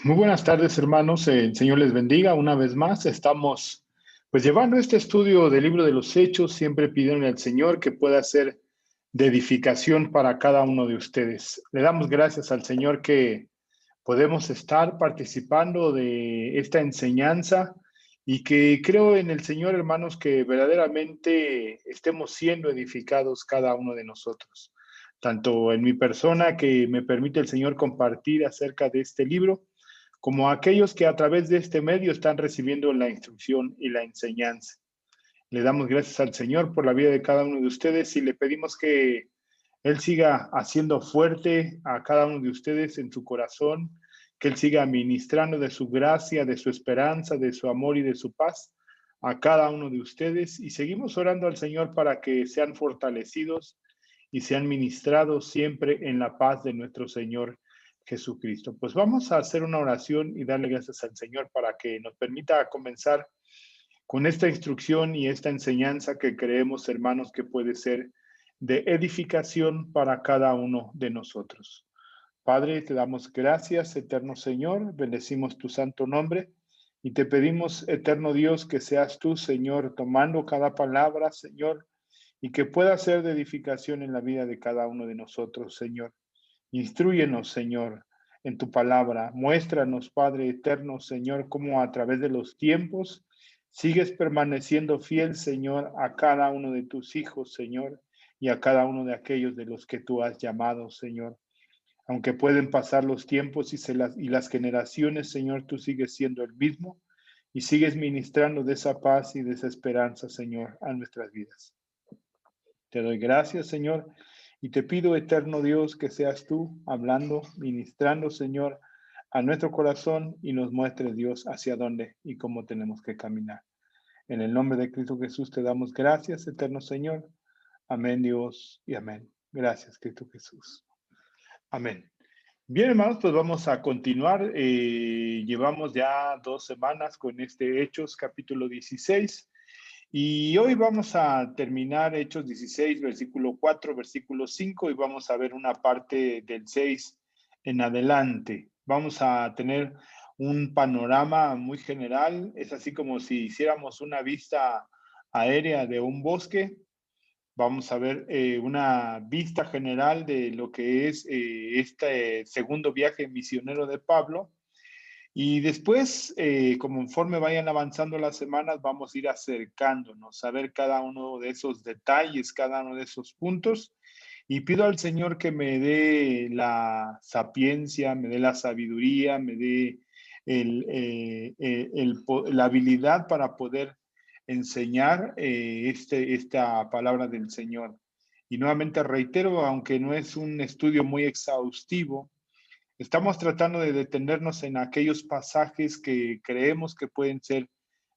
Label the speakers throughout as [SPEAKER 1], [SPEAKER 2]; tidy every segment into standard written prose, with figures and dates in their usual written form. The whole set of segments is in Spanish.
[SPEAKER 1] Muy buenas tardes, hermanos. El Señor les bendiga. Una vez más, estamos pues llevando este estudio del libro de los Hechos, siempre pidiendo al Señor que pueda ser de edificación para cada uno de ustedes. Le damos gracias al Señor que podemos estar participando de esta enseñanza y que creo en el Señor, hermanos, que verdaderamente estemos siendo edificados cada uno de nosotros. Tanto en mi persona, que me permite el Señor compartir acerca de este libro, como aquellos que a través de este medio están recibiendo la instrucción y la enseñanza. Le damos gracias al Señor por la vida de cada uno de ustedes y le pedimos que Él siga haciendo fuerte a cada uno de ustedes en su corazón, que Él siga ministrando de su gracia, de su esperanza, de su amor y de su paz a cada uno de ustedes. Y seguimos orando al Señor para que sean fortalecidos y sean ministrados siempre en la paz de nuestro Señor Jesucristo. Pues vamos a hacer una oración y darle gracias al Señor para que nos permita comenzar con esta instrucción y esta enseñanza que creemos, hermanos, que puede ser de edificación para cada uno de nosotros. Padre, te damos gracias, eterno Señor, bendecimos tu santo nombre y te pedimos, eterno Dios, que seas tú, Señor, tomando cada palabra, Señor, y que pueda ser de edificación en la vida de cada uno de nosotros, Señor. Instrúyenos, Señor, en tu palabra. Muéstranos, Padre eterno, Señor, cómo a través de los tiempos sigues permaneciendo fiel, Señor, a cada uno de tus hijos, Señor, y a cada uno de aquellos de los que tú has llamado, Señor. Aunque pueden pasar los tiempos y las generaciones, Señor, tú sigues siendo el mismo y sigues ministrando de esa paz y de esa esperanza, Señor, a nuestras vidas. Te doy gracias, Señor, y te pido, eterno Dios, que seas tú hablando, ministrando, Señor, a nuestro corazón y nos muestres, Dios, hacia dónde y cómo tenemos que caminar. En el nombre de Cristo Jesús te damos gracias, eterno Señor. Amén, Dios, y amén. Gracias, Cristo Jesús. Amén. Bien, hermanos, pues vamos a continuar. Llevamos ya 2 semanas con este Hechos capítulo 16. Y hoy vamos a terminar Hechos 16, versículo 4, versículo 5, y vamos a ver una parte del 6 en adelante. Vamos a tener un panorama muy general. Es así como si hiciéramos una vista aérea de un bosque. Vamos a ver una vista general de lo que es este segundo viaje misionero de Pablo. Y después, conforme vayan avanzando las semanas, vamos a ir acercándonos a ver cada uno de esos detalles, cada uno de esos puntos. Y pido al Señor que me dé la sapiencia, me dé la sabiduría, me dé la habilidad para poder enseñar esta palabra del Señor. Y nuevamente reitero, aunque no es un estudio muy exhaustivo, estamos tratando de detenernos en aquellos pasajes que creemos que pueden ser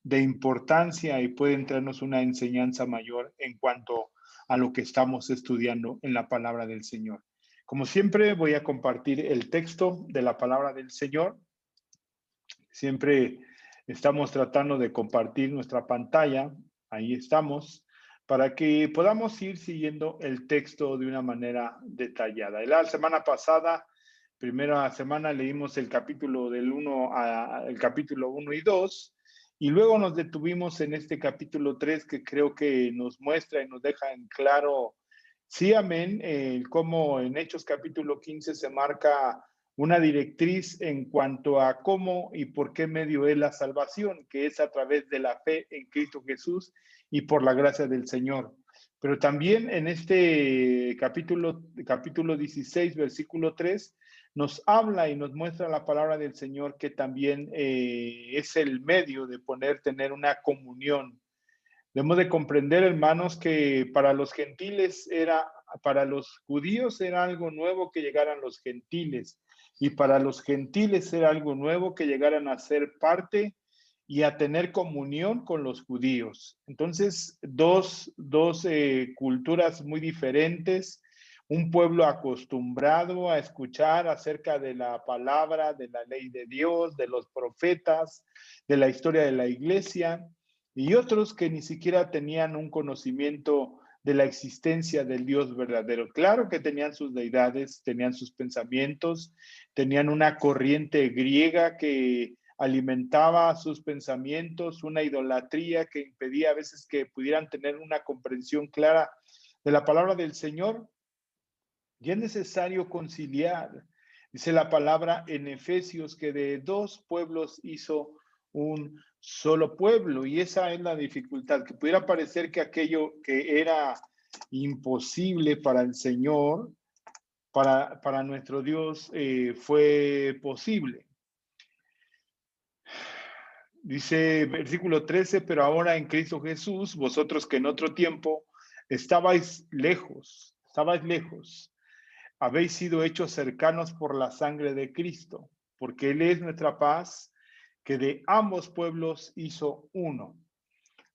[SPEAKER 1] de importancia y pueden traernos una enseñanza mayor en cuanto a lo que estamos estudiando en la palabra del Señor. Como siempre, voy a compartir el texto de la palabra del Señor. Siempre estamos tratando de compartir nuestra pantalla. Ahí estamos, para que podamos ir siguiendo el texto de una manera detallada. La semana pasada, primera semana, leímos el capítulo del 1 el capítulo 1 y 2, y luego nos detuvimos en este capítulo 3, que creo que nos muestra y nos deja en claro, sí, amén, cómo en Hechos capítulo 15 se marca una directriz en cuanto a cómo y por qué medio es la salvación, que es a través de la fe en Cristo Jesús y por la gracia del Señor. Pero también en este capítulo 16, versículo 3, nos habla y nos muestra la palabra del Señor, que también es el medio de tener una comunión. Debemos de comprender, hermanos, que para los judíos era algo nuevo que llegaran los gentiles, y para los gentiles era algo nuevo que llegaran a ser parte y a tener comunión con los judíos. Entonces, dos culturas muy diferentes, un pueblo acostumbrado a escuchar acerca de la palabra, de la ley de Dios, de los profetas, de la historia de la iglesia, y otros que ni siquiera tenían un conocimiento de la existencia del Dios verdadero. Claro que tenían sus deidades, tenían sus pensamientos, tenían una corriente griega que alimentaba sus pensamientos, una idolatría que impedía a veces que pudieran tener una comprensión clara de la palabra del Señor. Y es necesario conciliar. Dice la palabra en Efesios que de dos pueblos hizo un solo pueblo. Y esa es la dificultad, que pudiera parecer que aquello que era imposible para el Señor, para nuestro Dios, fue posible. Dice versículo 13, pero ahora en Cristo Jesús, vosotros que en otro tiempo estabais lejos, habéis sido hechos cercanos por la sangre de Cristo, porque Él es nuestra paz, que de ambos pueblos hizo uno,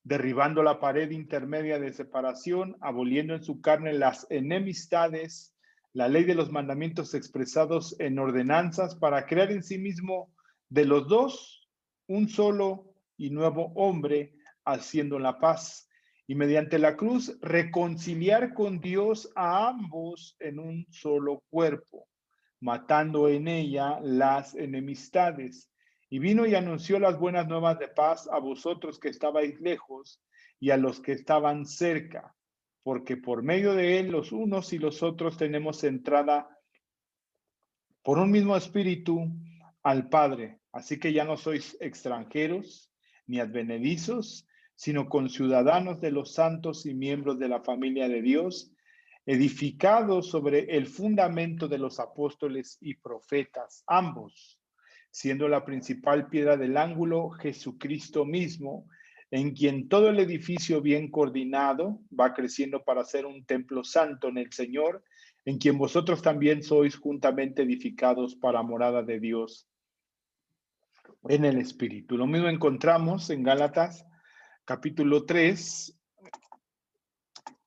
[SPEAKER 1] derribando la pared intermedia de separación, aboliendo en su carne las enemistades, la ley de los mandamientos expresados en ordenanzas, para crear en sí mismo de los dos un solo y nuevo hombre, haciendo la paz, y mediante la cruz reconciliar con Dios a ambos en un solo cuerpo, matando en ella las enemistades. Y vino y anunció las buenas nuevas de paz a vosotros que estabais lejos y a los que estaban cerca, porque por medio de él los unos y los otros tenemos entrada por un mismo espíritu al Padre. Así que ya no sois extranjeros ni advenedizos, sino conciudadanos de los santos y miembros de la familia de Dios, edificados sobre el fundamento de los apóstoles y profetas, ambos, siendo la principal piedra del ángulo Jesucristo mismo, en quien todo el edificio bien coordinado va creciendo para ser un templo santo en el Señor, en quien vosotros también sois juntamente edificados para morada de Dios en el Espíritu. Lo mismo encontramos en Gálatas capítulo 3,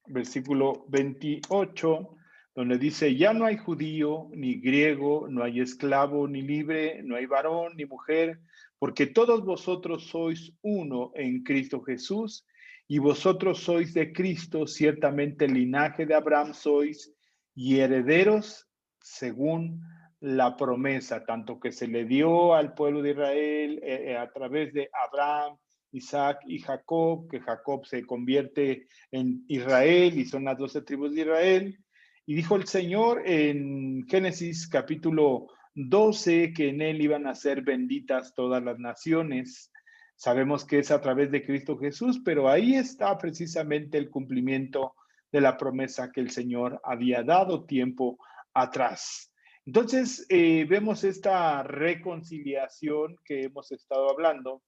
[SPEAKER 1] versículo 28, donde dice, ya no hay judío ni griego, no hay esclavo ni libre, no hay varón ni mujer, porque todos vosotros sois uno en Cristo Jesús, y vosotros sois de Cristo, ciertamente el linaje de Abraham sois, y herederos según la promesa, tanto que se le dio al pueblo de Israel a través de Abraham, Isaac y Jacob, que Jacob se convierte en Israel y son las 12 tribus de Israel. Y dijo el Señor en Génesis capítulo 12 que en él iban a ser benditas todas las naciones. Sabemos que es a través de Cristo Jesús, pero ahí está precisamente el cumplimiento de la promesa que el Señor había dado tiempo atrás. Entonces, vemos esta reconciliación que hemos estado hablando.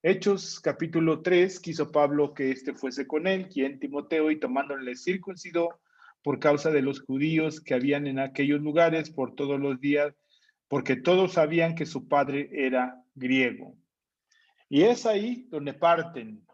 [SPEAKER 1] Hechos capítulo 3, quiso Pablo que éste fuese con él, quien Timoteo, y tomándole circuncidó por causa de los judíos que habían en aquellos lugares por todos los días, porque todos sabían que su padre era griego. Y es ahí donde parten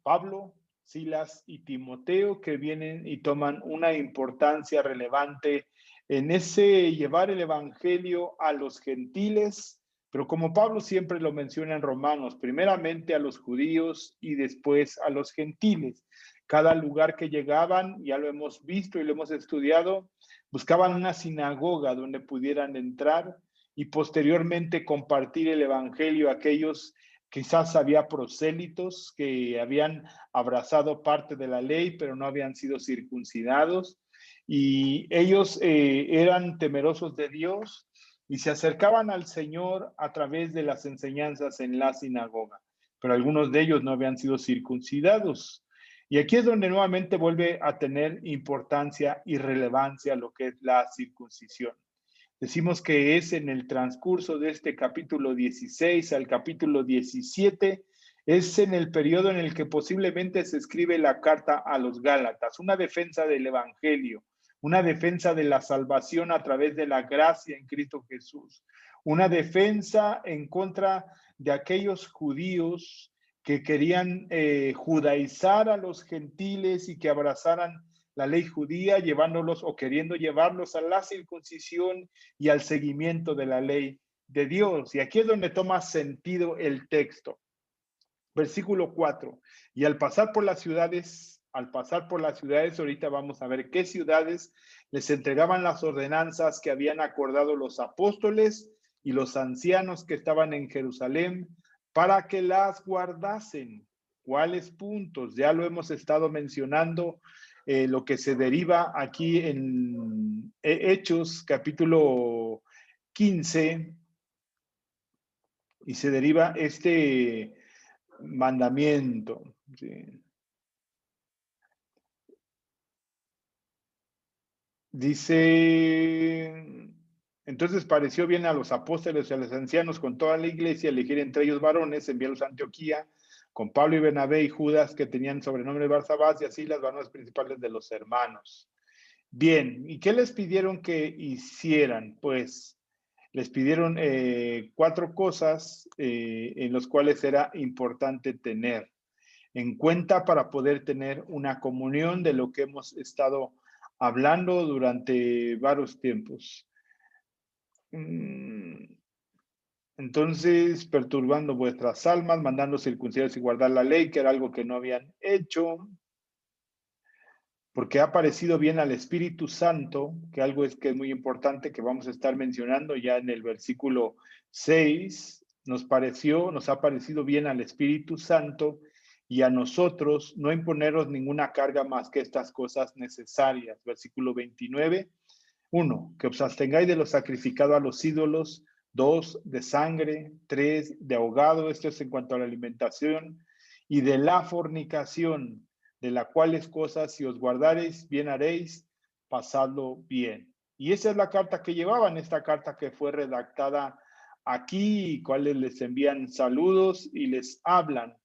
[SPEAKER 1] Pablo, Silas y Timoteo, que vienen y toman una importancia relevante en ese llevar el evangelio a los gentiles, pero como Pablo siempre lo menciona en Romanos, primeramente a los judíos y después a los gentiles. Cada lugar que llegaban, ya lo hemos visto y lo hemos estudiado, buscaban una sinagoga donde pudieran entrar y posteriormente compartir el evangelio a aquellos. Quizás había prosélitos que habían abrazado parte de la ley, pero no habían sido circuncidados. Y ellos eran temerosos de Dios y se acercaban al Señor a través de las enseñanzas en la sinagoga. Pero algunos de ellos no habían sido circuncidados. Y aquí es donde nuevamente vuelve a tener importancia y relevancia lo que es la circuncisión. Decimos que es en el transcurso de este capítulo 16 al capítulo 17, es en el periodo en el que posiblemente se escribe la carta a los Gálatas, una defensa del Evangelio, una defensa de la salvación a través de la gracia en Cristo Jesús, una defensa en contra de aquellos judíos que querían judaizar a los gentiles y que abrazaran la ley judía, llevándolos o queriendo llevarlos a la circuncisión y al seguimiento de la ley de Dios. Y aquí es donde toma sentido el texto. Versículo 4. Y al pasar por las ciudades al pasar por las ciudades, ahorita vamos a ver qué ciudades les entregaban las ordenanzas que habían acordado los apóstoles y los ancianos que estaban en Jerusalén para que las guardasen. ¿Cuáles puntos? Ya lo hemos estado mencionando, lo que se deriva aquí en Hechos capítulo 15, y se deriva este mandamiento. ¿Sí? Dice, entonces pareció bien a los apóstoles y a los ancianos con toda la iglesia elegir entre ellos varones, enviarlos a Antioquía con Pablo y Bernabé y Judas, que tenían sobrenombre de Barsabás, y así las varones principales de los hermanos. Bien, ¿y qué les pidieron que hicieran? Pues les pidieron 4 cosas en las cuales era importante tener en cuenta para poder tener una comunión de lo que hemos estado hablando durante varios tiempos. Entonces, perturbando vuestras almas, mandando circuncidados y guardar la ley, que era algo que no habían hecho, porque ha parecido bien al Espíritu Santo, que algo es que es muy importante, que vamos a estar mencionando ya en el versículo 6, nos ha parecido bien al Espíritu Santo y a nosotros no imponeros ninguna carga más que estas cosas necesarias. Versículo 29, 1, que os abstengáis de lo sacrificado a los ídolos. 2, de sangre. 3, de ahogado. Esto es en cuanto a la alimentación. Y de la fornicación, de las cuales cosas si os guardareis, bien haréis, pasadlo bien. Y esa es la carta que llevaban, esta carta que fue redactada aquí, cuales les envían saludos y les hablan,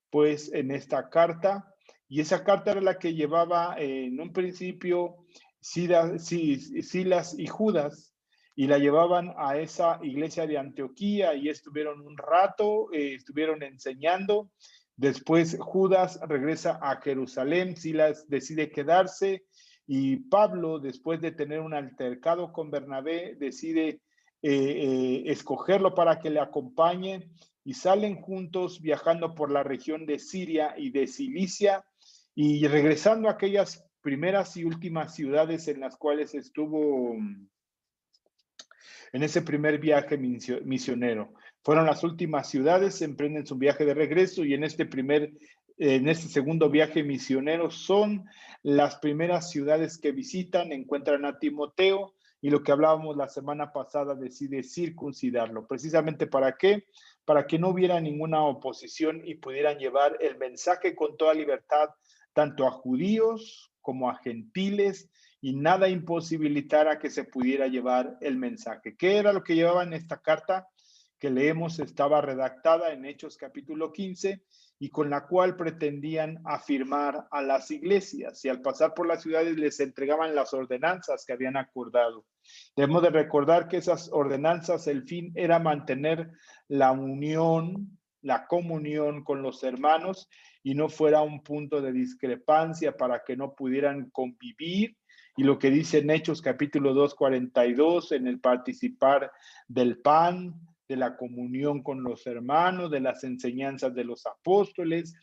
[SPEAKER 1] pues, en esta carta. Y esa carta era la que llevaba en un principio Silas y Judas, y la llevaban a esa iglesia de Antioquía y estuvieron un rato, estuvieron enseñando. Después Judas regresa a Jerusalén, Silas decide quedarse y Pablo, después de tener un altercado con Bernabé, decide escogerlo para que le acompañe y salen juntos viajando por la región de Siria y de Cilicia y regresando a aquellas primeras y últimas ciudades en las cuales estuvo en ese primer viaje misionero. Fueron las últimas ciudades, emprenden su viaje de regreso y en este segundo viaje misionero son las primeras ciudades que visitan, encuentran a Timoteo y lo que hablábamos la semana pasada, decide circuncidarlo. ¿Precisamente para qué? Para que no hubiera ninguna oposición y pudieran llevar el mensaje con toda libertad, tanto a judíos como a gentiles, y nada imposibilitara que se pudiera llevar el mensaje. ¿Qué era lo que llevaba en esta carta que leemos? Estaba redactada en Hechos capítulo 15 y con la cual pretendían afirmar a las iglesias y al pasar por las ciudades les entregaban las ordenanzas que habían acordado. Debemos de recordar que esas ordenanzas, el fin era mantener la unión, la comunión con los hermanos y no fuera un punto de discrepancia para que no pudieran convivir. Y lo que dice en Hechos capítulo 2, 42, en el participar del pan, de la comunión con los hermanos, de las enseñanzas de los apóstoles,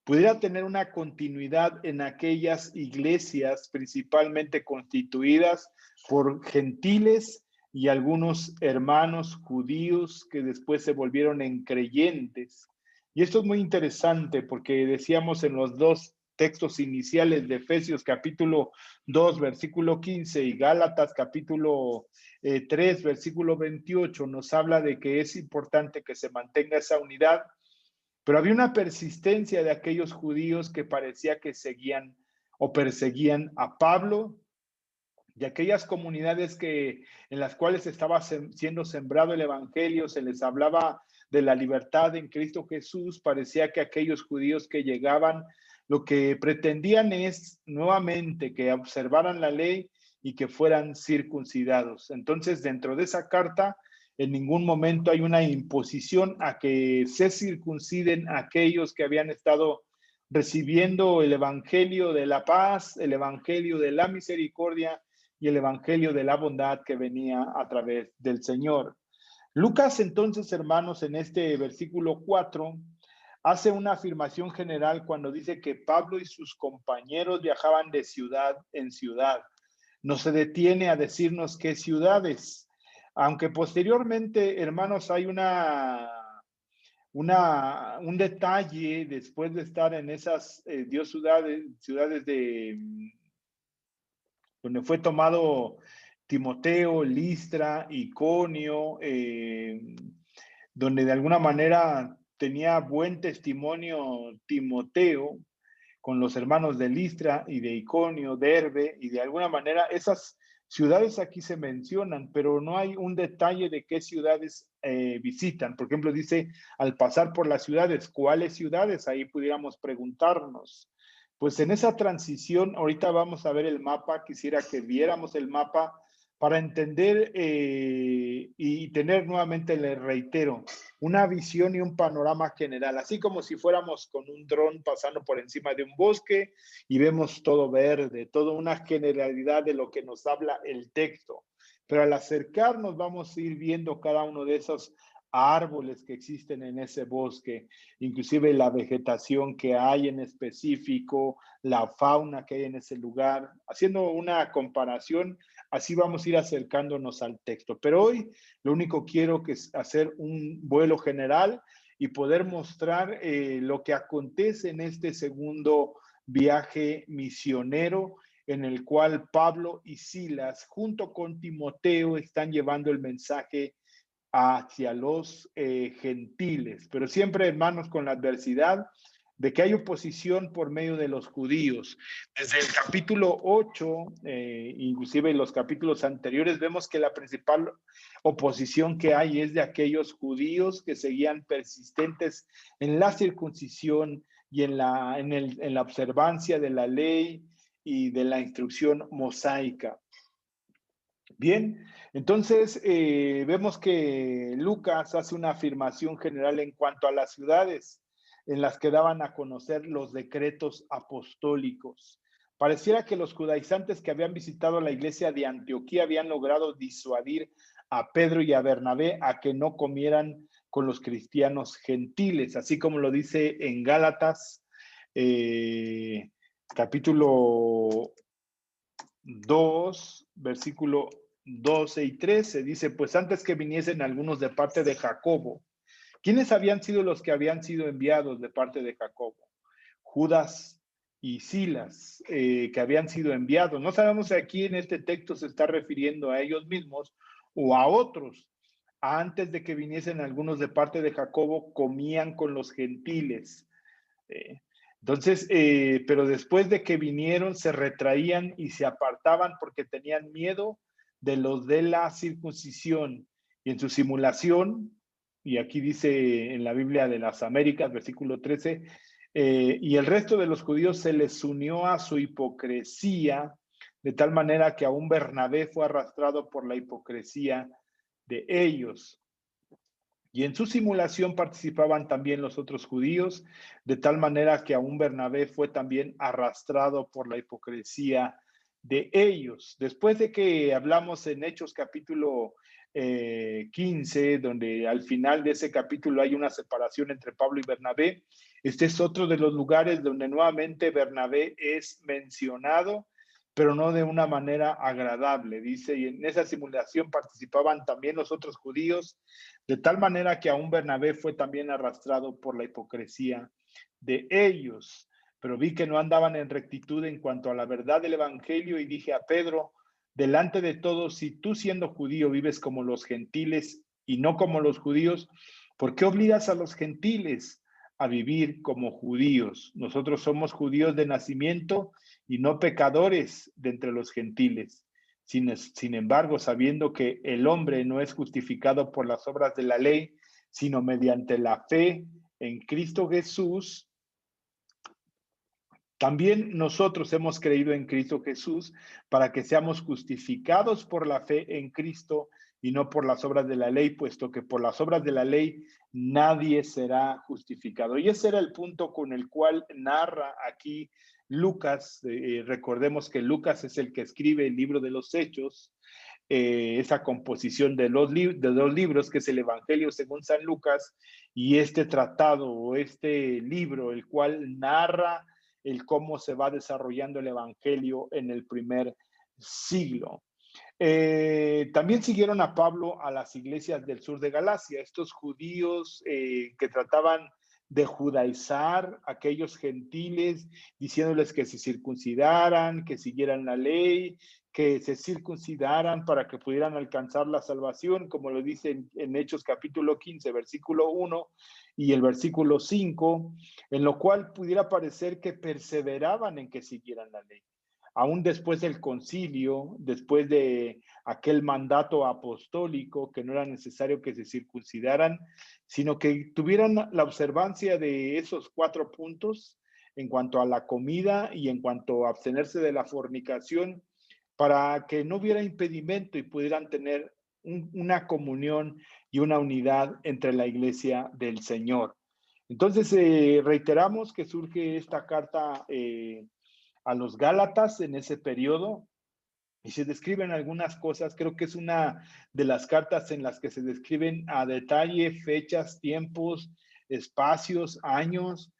[SPEAKER 1] pudiera tener una continuidad en aquellas iglesias principalmente constituidas por gentiles y algunos hermanos judíos que después se volvieron en creyentes. Y esto es muy interesante porque decíamos en los dos textos iniciales de Efesios capítulo 2, versículo 15 y Gálatas capítulo 3, versículo 28, nos habla de que es importante que se mantenga esa unidad, pero había una persistencia de aquellos judíos que parecía que seguían o perseguían a Pablo, de aquellas comunidades en las cuales estaba siendo sembrado el evangelio, se les hablaba de la libertad en Cristo Jesús. Parecía que aquellos judíos que llegaban lo que pretendían es nuevamente que observaran la ley y que fueran circuncidados. Entonces, dentro de esa carta, en ningún momento hay una imposición a que se circunciden aquellos que habían estado recibiendo el evangelio de la paz, el evangelio de la misericordia y el evangelio de la bondad que venía a través del Señor. Lucas, entonces, hermanos, en este versículo 4, hace una afirmación general cuando dice que Pablo y sus compañeros viajaban de ciudad en ciudad. No se detiene a decirnos qué ciudades, aunque posteriormente, hermanos, hay un detalle después de estar en esas ciudades donde fue tomado Timoteo, Listra, Iconio, donde de alguna manera tenía buen testimonio Timoteo con los hermanos de Listra y de Iconio, Derbe, y de alguna manera esas ciudades aquí se mencionan, pero no hay un detalle de qué ciudades visitan. Por ejemplo, dice, al pasar por las ciudades, ¿cuáles ciudades? Ahí pudiéramos preguntarnos. Pues en esa transición, ahorita vamos a ver el mapa, quisiera que viéramos el mapa para entender y tener nuevamente, le reitero, una visión y un panorama general, así como si fuéramos con un dron pasando por encima de un bosque y vemos todo verde, toda una generalidad de lo que nos habla el texto. Pero al acercarnos vamos a ir viendo cada uno de esos árboles que existen en ese bosque, inclusive la vegetación que hay en específico, la fauna que hay en ese lugar, haciendo una comparación. Así vamos a ir acercándonos al texto. Pero hoy lo único quiero que es hacer un vuelo general y poder mostrar lo que acontece en este segundo viaje misionero en el cual Pablo y Silas junto con Timoteo están llevando el mensaje hacia los gentiles, pero siempre, hermanos, con la adversidad de que hay oposición por medio de los judíos. Desde el capítulo 8, inclusive en los capítulos anteriores, vemos que la principal oposición que hay es de aquellos judíos que seguían persistentes en la circuncisión y en la observancia de la ley y de la instrucción mosaica. Bien, entonces vemos que Lucas hace una afirmación general en cuanto a las ciudades en las que daban a conocer los decretos apostólicos. Pareciera que los judaizantes que habían visitado la iglesia de Antioquía habían logrado disuadir a Pedro y a Bernabé a que no comieran con los cristianos gentiles, así como lo dice en Gálatas, capítulo 2, versículo 12 y 13, dice, pues antes que viniesen algunos de parte de Jacobo, ¿quiénes habían sido los que habían sido enviados de parte de Jacobo? Judas y Silas, que habían sido enviados. No sabemos si aquí en este texto se está refiriendo a ellos mismos o a otros. Antes de que viniesen algunos de parte de Jacobo, comían con los gentiles. Entonces, pero después de que vinieron, se retraían y se apartaban porque tenían miedo de los de la circuncisión. Y en su simulación, y aquí dice en la Biblia de las Américas, versículo 13, y el resto de los judíos se les unió a su hipocresía, de tal manera que aún Bernabé fue arrastrado por la hipocresía de ellos. Y en su simulación participaban también los otros judíos, de tal manera que aún Bernabé fue también arrastrado por la hipocresía de ellos. Después de que hablamos en Hechos capítulo 15, donde al final de ese capítulo hay una separación entre Pablo y Bernabé, este es otro de los lugares donde nuevamente Bernabé es mencionado, pero no de una manera agradable. Dice, y en esa simulación participaban también los otros judíos, de tal manera que aún Bernabé fue también arrastrado por la hipocresía de ellos. Pero vi que no andaban en rectitud en cuanto a la verdad del evangelio y dije a Pedro, delante de todos, si tú siendo judío vives como los gentiles y no como los judíos, ¿por qué obligas a los gentiles a vivir como judíos? Nosotros somos judíos de nacimiento y no pecadores de entre los gentiles. Sin embargo, sabiendo que el hombre no es justificado por las obras de la ley, sino mediante la fe en Cristo Jesús, también nosotros hemos creído en Cristo Jesús para que seamos justificados por la fe en Cristo y no por las obras de la ley, puesto que por las obras de la ley nadie será justificado. Y ese era el punto con el cual narra aquí Lucas. Recordemos que Lucas es el que escribe el libro de los Hechos. esa composición de de dos libros, que es el Evangelio según San Lucas y este tratado o este libro, el cual narra el cómo se va desarrollando el Evangelio en el primer siglo. También siguieron a Pablo a las iglesias del sur de Galacia, estos judíos que trataban de judaizar a aquellos gentiles, diciéndoles que se circuncidaran, que siguieran la ley, que se circuncidaran para que pudieran alcanzar la salvación, como lo dice en Hechos capítulo 15, versículo 1 y el versículo 5, en lo cual pudiera parecer que perseveraban en que siguieran la ley. Aún después del concilio, después de aquel mandato apostólico, que no era necesario que se circuncidaran, sino que tuvieran la observancia de esos 4 puntos en cuanto a la comida y en cuanto a abstenerse de la fornicación, para que no hubiera impedimento y pudieran tener una comunión y una unidad entre la iglesia del Señor. Entonces, reiteramos que surge esta carta a los Gálatas en ese periodo y se describen algunas cosas. Creo que es una de las cartas en las que se describen a detalle fechas, tiempos, espacios, años,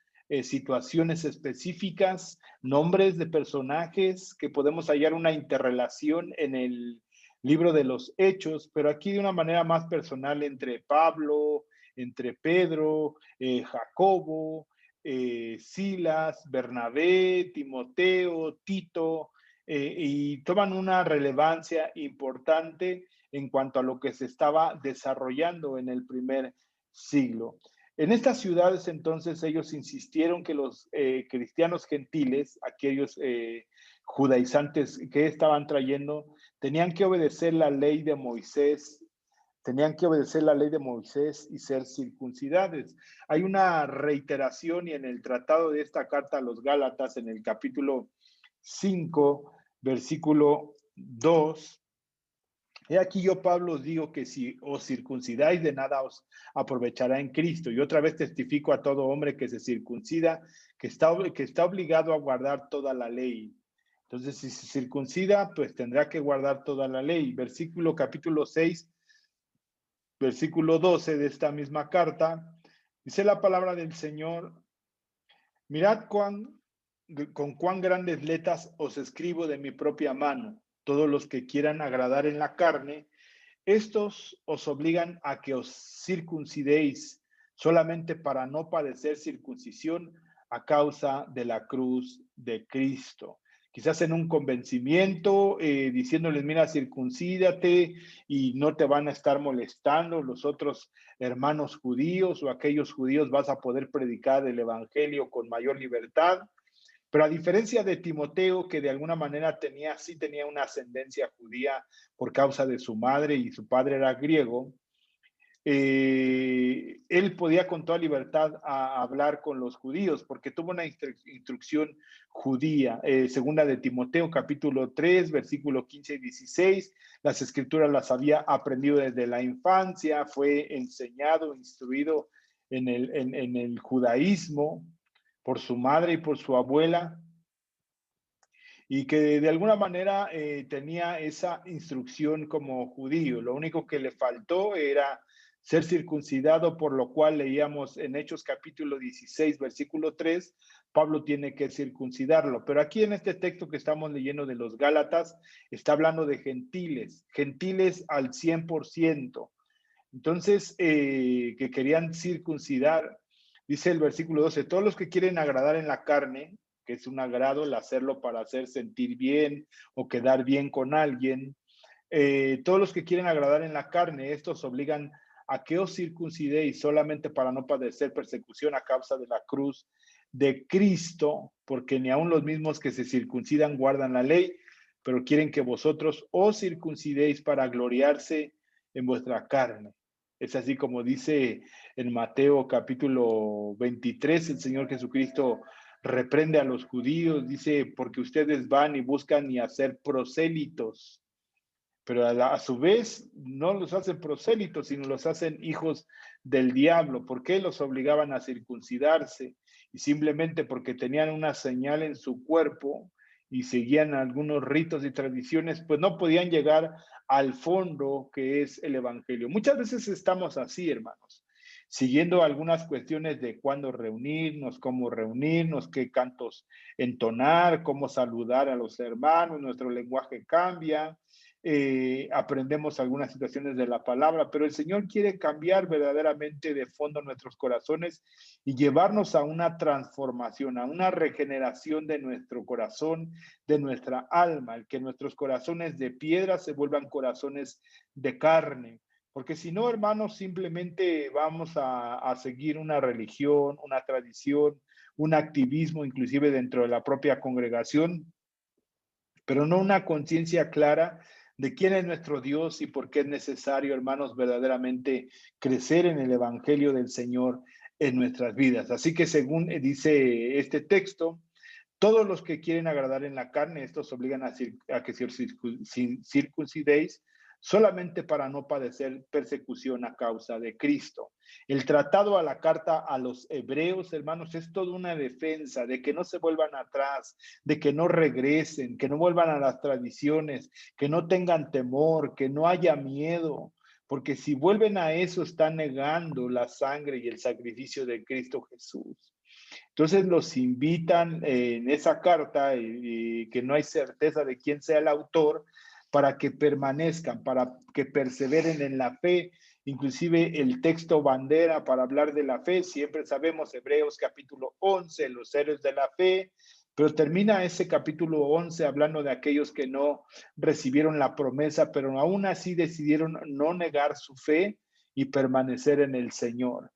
[SPEAKER 1] situaciones específicas, nombres de personajes, que podemos hallar una interrelación en el libro de los Hechos, pero aquí de una manera más personal entre Pablo, entre Pedro, Jacobo, Silas, Bernabé, Timoteo, Tito, y toman una relevancia importante en cuanto a lo que se estaba desarrollando en el primer siglo. En estas ciudades entonces ellos insistieron que los cristianos gentiles, aquellos judaizantes que estaban trayendo, tenían que obedecer la ley de Moisés, tenían que obedecer la ley de Moisés y ser circuncidados. Hay una reiteración y en el tratado de esta carta a los Gálatas, en el capítulo 5, versículo 2, he aquí yo, Pablo, os digo que si os circuncidáis, de nada os aprovechará en Cristo. Y otra vez testifico a todo hombre que se circuncida, que está obligado a guardar toda la ley. Entonces, si se circuncida, pues tendrá que guardar toda la ley. Versículo capítulo 6, versículo 12 de esta misma carta, dice la palabra del Señor: mirad con cuán grandes letras os escribo de mi propia mano. Todos los que quieran agradar en la carne, estos os obligan a que os circuncidéis solamente para no padecer circuncisión a causa de la cruz de Cristo. Quizás en un convencimiento, diciéndoles, mira, circuncídate y no te van a estar molestando los otros hermanos judíos o aquellos judíos, vas a poder predicar el evangelio con mayor libertad. Pero a diferencia de Timoteo, que de alguna manera sí tenía una ascendencia judía por causa de su madre y su padre era griego, él podía con toda libertad hablar con los judíos porque tuvo una instrucción judía. Segunda de Timoteo, capítulo 3, versículo 15 y 16, las escrituras las había aprendido desde la infancia, fue enseñado, instruido en el judaísmo por su madre y por su abuela, y que de alguna manera tenía esa instrucción como judío. Lo único que le faltó era ser circuncidado, por lo cual leíamos en Hechos capítulo 16, versículo 3, Pablo tiene que circuncidarlo. Pero aquí en este texto que estamos leyendo de los Gálatas, está hablando de gentiles, gentiles al 100%. Entonces, que querían circuncidar, dice el versículo 12, todos los que quieren agradar en la carne, que es un agrado el hacerlo para hacer sentir bien o quedar bien con alguien, todos los que quieren agradar en la carne, estos obligan a que os circuncidéis solamente para no padecer persecución a causa de la cruz de Cristo, porque ni aun los mismos que se circuncidan guardan la ley, pero quieren que vosotros os circuncidéis para gloriarse en vuestra carne. Es así como dice en Mateo capítulo 23, el Señor Jesucristo reprende a los judíos, dice, porque ustedes van y buscan y hacer prosélitos, pero a su vez no los hacen prosélitos, sino los hacen hijos del diablo. ¿Por qué los obligaban a circuncidarse? Y simplemente porque tenían una señal en su cuerpo y seguían algunos ritos y tradiciones, pues no podían llegar al fondo que es el Evangelio. Muchas veces estamos así, hermanos, siguiendo algunas cuestiones de cuándo reunirnos, qué cantos entonar, cómo saludar a los hermanos, nuestro lenguaje cambia, aprendemos algunas situaciones de la palabra, pero el Señor quiere cambiar verdaderamente de fondo nuestros corazones y llevarnos a una transformación, a una regeneración de nuestro corazón, de nuestra alma, el que nuestros corazones de piedra se vuelvan corazones de carne. Porque si no, hermanos, simplemente vamos a seguir una religión, una tradición, un activismo, inclusive dentro de la propia congregación, pero no una conciencia clara de quién es nuestro Dios y por qué es necesario, hermanos, verdaderamente crecer en el Evangelio del Señor en nuestras vidas. Así que según dice este texto, todos los que quieren agradar en la carne, estos obligan a que se circuncidéis solamente para no padecer persecución a causa de Cristo. El tratado a la carta a los hebreos, hermanos, es toda una defensa de que no se vuelvan atrás, de que no regresen, que no vuelvan a las tradiciones, que no tengan temor, que no haya miedo, porque si vuelven a eso están negando la sangre y el sacrificio de Cristo Jesús. Entonces los invitan en esa carta y que no hay certeza de quién sea el autor para que permanezcan, para que perseveren en la fe. Inclusive el texto bandera para hablar de la fe, siempre sabemos Hebreos capítulo 11, los héroes de la fe, pero termina ese capítulo 11 hablando de aquellos que no recibieron la promesa, pero aún así decidieron no negar su fe y permanecer en el Señor.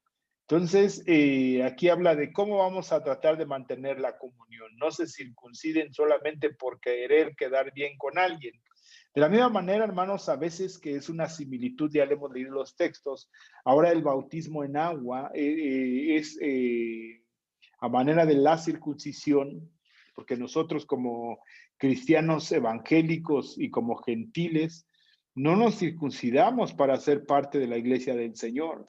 [SPEAKER 1] Entonces, aquí habla de cómo vamos a tratar de mantener la comunión. No se circunciden solamente por querer quedar bien con alguien. De la misma manera, hermanos, a veces que es una similitud, ya le hemos leído los textos, ahora el bautismo en agua es a manera de la circuncisión, porque nosotros como cristianos evangélicos y como gentiles, no nos circuncidamos para ser parte de la iglesia del Señor,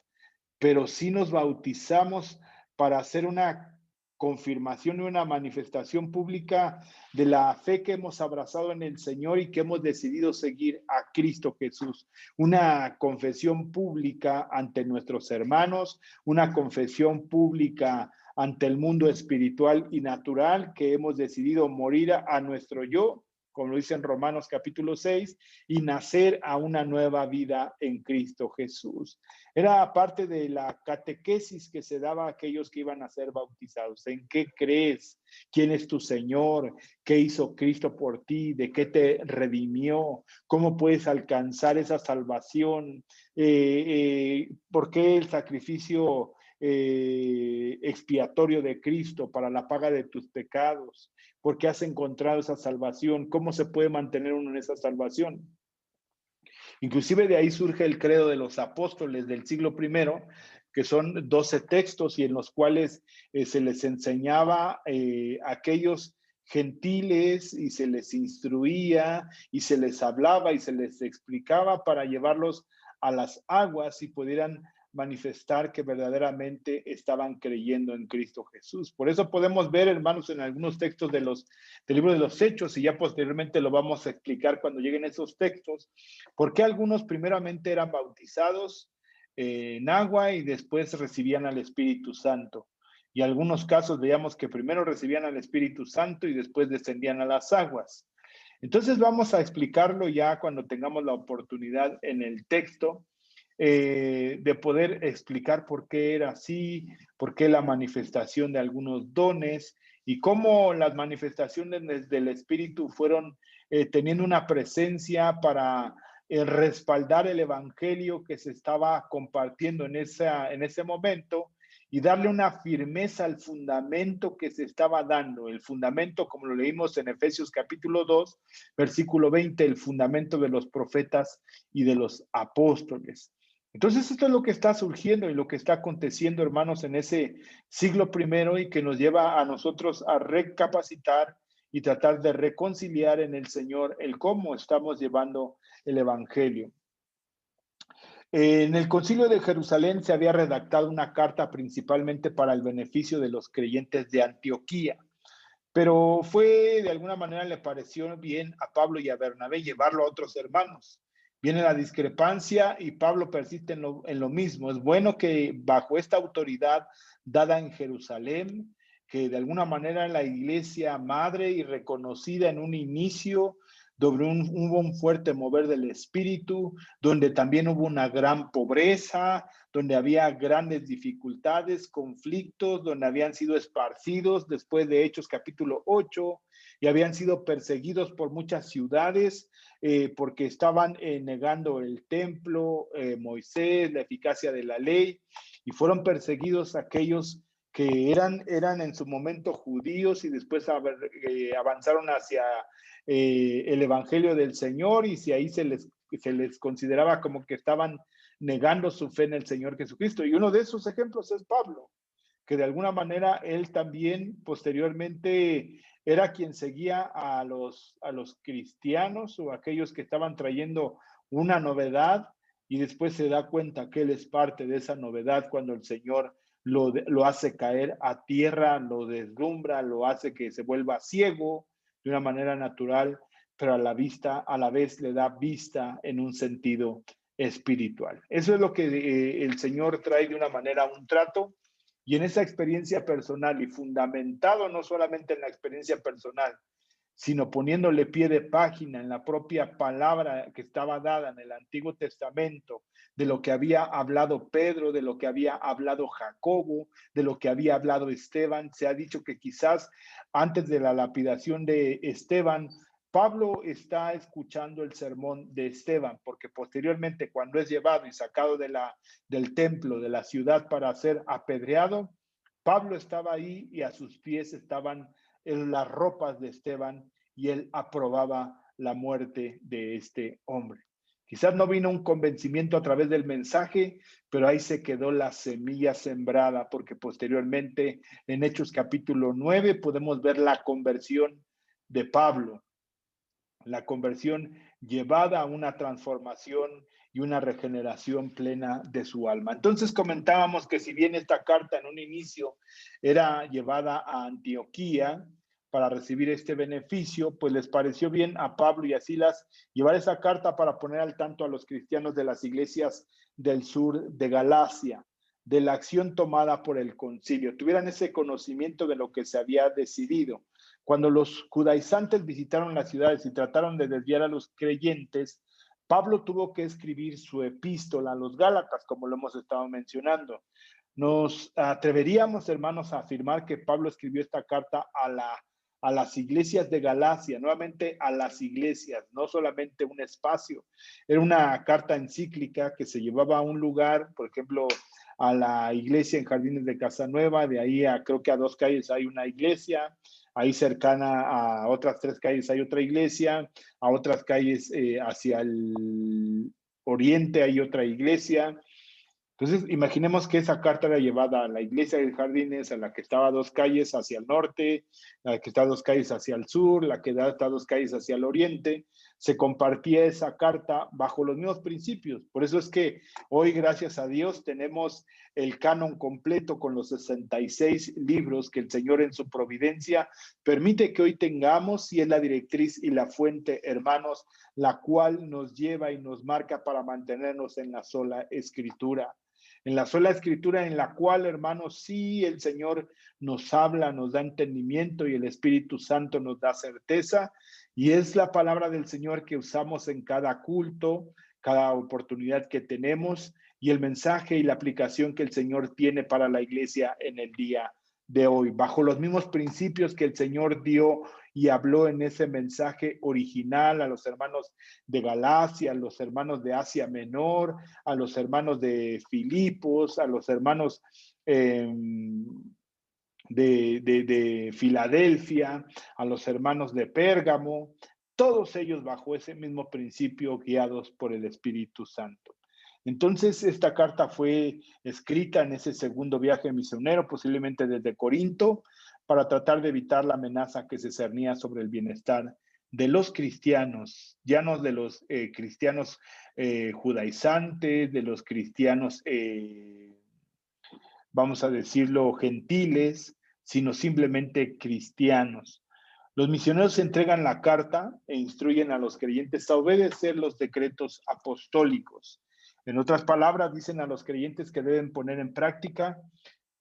[SPEAKER 1] pero sí nos bautizamos para hacer una confirmación y una manifestación pública de la fe que hemos abrazado en el Señor y que hemos decidido seguir a Cristo Jesús. Una confesión pública ante nuestros hermanos, una confesión pública ante el mundo espiritual y natural, que hemos decidido morir a nuestro yo, como lo dice en Romanos capítulo 6, y nacer a una nueva vida en Cristo Jesús. Era parte de la catequesis que se daba a aquellos que iban a ser bautizados. ¿En qué crees? ¿Quién es tu Señor? ¿Qué hizo Cristo por ti? ¿De qué te redimió? ¿Cómo puedes alcanzar esa salvación? ¿Por qué el sacrificio expiatorio de Cristo para la paga de tus pecados? ¿Por qué has encontrado esa salvación? ¿Cómo se puede mantener uno en esa salvación? Inclusive de ahí surge el credo de los apóstoles del siglo I, que son 12 textos y en los cuales se les enseñaba a aquellos gentiles y se les instruía y se les hablaba y se les explicaba para llevarlos a las aguas y pudieran manifestar que verdaderamente estaban creyendo en Cristo Jesús. Por eso podemos ver, hermanos, en algunos textos del libro de los Hechos, y ya posteriormente lo vamos a explicar cuando lleguen esos textos, por qué algunos primeramente eran bautizados en agua y después recibían al Espíritu Santo. Y en algunos casos veíamos que primero recibían al Espíritu Santo y después descendían a las aguas. Entonces vamos a explicarlo ya cuando tengamos la oportunidad en el texto, de poder explicar por qué era así, por qué la manifestación de algunos dones y cómo las manifestaciones del Espíritu fueron teniendo una presencia para respaldar el Evangelio que se estaba compartiendo en ese momento y darle una firmeza al fundamento que se estaba dando. El fundamento, como lo leímos en Efesios capítulo 2, versículo 20, el fundamento de los profetas y de los apóstoles. Entonces, esto es lo que está surgiendo y lo que está aconteciendo, hermanos, en ese siglo primero y que nos lleva a nosotros a recapacitar y tratar de reconciliar en el Señor el cómo estamos llevando el Evangelio. En el Concilio de Jerusalén se había redactado una carta principalmente para el beneficio de los creyentes de Antioquía, pero de alguna manera le pareció bien a Pablo y a Bernabé llevarlo a otros hermanos. Viene la discrepancia y Pablo persiste en lo mismo. Es bueno que bajo esta autoridad dada en Jerusalén, que de alguna manera la iglesia madre y reconocida en un inicio, donde hubo un fuerte mover del espíritu, donde también hubo una gran pobreza, donde había grandes dificultades, conflictos, donde habían sido esparcidos después de Hechos capítulo 8 y habían sido perseguidos por muchas ciudades porque estaban negando el templo, Moisés, la eficacia de la ley, y fueron perseguidos aquellos que eran en su momento judíos y después avanzaron hacia el evangelio del Señor, y si ahí se les consideraba como que estaban negando su fe en el Señor Jesucristo. Y uno de esos ejemplos es Pablo, que de alguna manera él también posteriormente era quien seguía a los cristianos o aquellos que estaban trayendo una novedad, y después se da cuenta que él es parte de esa novedad cuando el Señor lo hace caer a tierra, lo deslumbra, lo hace que se vuelva ciego de una manera natural, pero a la vez le da vista en un sentido espiritual. Eso es lo que el Señor trae de una manera, un trato, y en esa experiencia personal y fundamentado no solamente en la experiencia personal, sino poniéndole pie de página en la propia palabra que estaba dada en el Antiguo Testamento, de lo que había hablado Pedro, de lo que había hablado Jacobo, de lo que había hablado Esteban. Se ha dicho que quizás antes de la lapidación de Esteban, Pablo está escuchando el sermón de Esteban, porque posteriormente, cuando es llevado y sacado del templo, de la ciudad, para ser apedreado, Pablo estaba ahí y a sus pies estaban en las ropas de Esteban, y él aprobaba la muerte de este hombre. Quizás no vino un convencimiento a través del mensaje, pero ahí se quedó la semilla sembrada, porque posteriormente en Hechos capítulo 9 podemos ver la conversión de Pablo, la conversión llevada a una transformación y una regeneración plena de su alma. Entonces comentábamos que si bien esta carta en un inicio era llevada a Antioquía para recibir este beneficio, pues les pareció bien a Pablo y a Silas llevar esa carta para poner al tanto a los cristianos de las iglesias del sur de Galacia, de la acción tomada por el concilio, tuvieran ese conocimiento de lo que se había decidido. Cuando los judaizantes visitaron las ciudades y trataron de desviar a los creyentes, Pablo tuvo que escribir su epístola a los Gálatas, como lo hemos estado mencionando. Nos atreveríamos, hermanos, a afirmar que Pablo escribió esta carta a las iglesias de Galacia, nuevamente a las iglesias, no solamente un espacio. Era una carta encíclica que se llevaba a un lugar, por ejemplo, a la iglesia en Jardines de Casanueva, de ahí creo que a 2 calles hay una iglesia, ahí cercana a otras 3 calles hay otra iglesia, a otras calles hacia el oriente hay otra iglesia. Entonces, imaginemos que esa carta era llevada a la iglesia de Jardines, a la que estaba a 2 calles hacia el norte, la que está a 2 calles hacia el sur, la que está a 2 calles hacia el oriente. Se compartía esa carta bajo los mismos principios. Por eso es que hoy, gracias a Dios, tenemos el canon completo con los 66 libros que el Señor en su providencia permite que hoy tengamos, y es la directriz y la fuente, hermanos, la cual nos lleva y nos marca para mantenernos en la sola escritura. En la sola escritura en la cual, hermanos, sí, el Señor nos habla, nos da entendimiento y el Espíritu Santo nos da certeza, y es la palabra del Señor que usamos en cada culto, cada oportunidad que tenemos, y el mensaje y la aplicación que el Señor tiene para la iglesia en el día de hoy, bajo los mismos principios que el Señor dio y habló en ese mensaje original a los hermanos de Galacia, a los hermanos de Asia Menor, a los hermanos de Filipos, a los hermanos de Filadelfia, a los hermanos de Pérgamo, todos ellos bajo ese mismo principio, guiados por el Espíritu Santo. Entonces, esta carta fue escrita en ese segundo viaje misionero, posiblemente desde Corinto, para tratar de evitar la amenaza que se cernía sobre el bienestar de los cristianos, ya no de los cristianos judaizantes, de los cristianos, vamos a decirlo, gentiles, sino simplemente cristianos. Los misioneros entregan la carta e instruyen a los creyentes a obedecer los decretos apostólicos. En otras palabras, dicen a los creyentes que deben poner en práctica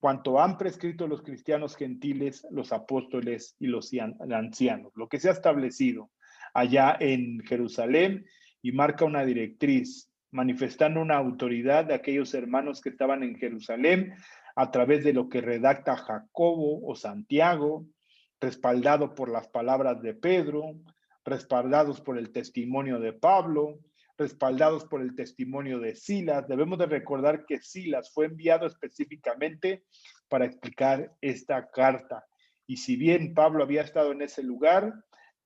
[SPEAKER 1] cuanto han prescrito los cristianos gentiles, los apóstoles y los ancianos, lo que se ha establecido allá en Jerusalén, y marca una directriz, manifestando una autoridad de aquellos hermanos que estaban en Jerusalén a través de lo que redacta Jacobo o Santiago, respaldado por las palabras de Pedro, respaldados por el testimonio de Pablo, respaldados por el testimonio de Silas. Debemos de recordar que Silas fue enviado específicamente para explicar esta carta. Y si bien Pablo había estado en ese lugar,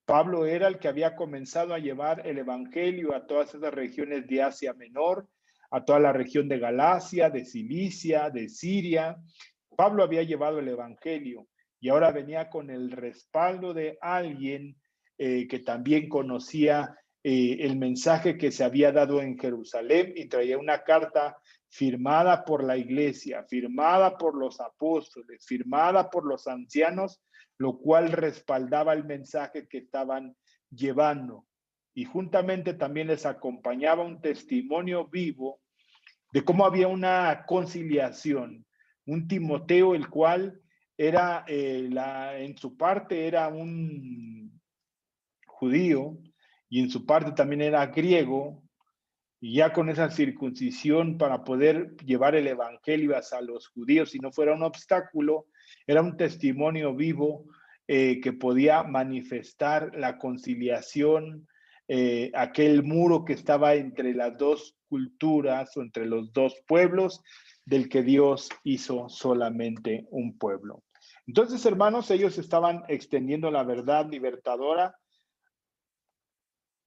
[SPEAKER 1] Pablo era el que había comenzado a llevar el evangelio a todas esas regiones de Asia Menor, a toda la región de Galacia, de Cilicia, de Siria. Pablo había llevado el evangelio y ahora venía con el respaldo de alguien que también conocía el mensaje que se había dado en Jerusalén, y traía una carta firmada por la iglesia, firmada por los apóstoles, firmada por los ancianos, lo cual respaldaba el mensaje que estaban llevando. Y juntamente también les acompañaba un testimonio vivo de cómo había una conciliación, un Timoteo, el cual era, en su parte era un judío, y en su parte también era griego, y ya con esa circuncisión para poder llevar el evangelio hacia los judíos, si no fuera un obstáculo, era un testimonio vivo que podía manifestar la conciliación, aquel muro que estaba entre las dos culturas o entre los dos pueblos, del que Dios hizo solamente un pueblo. Entonces, hermanos, ellos estaban extendiendo la verdad libertadora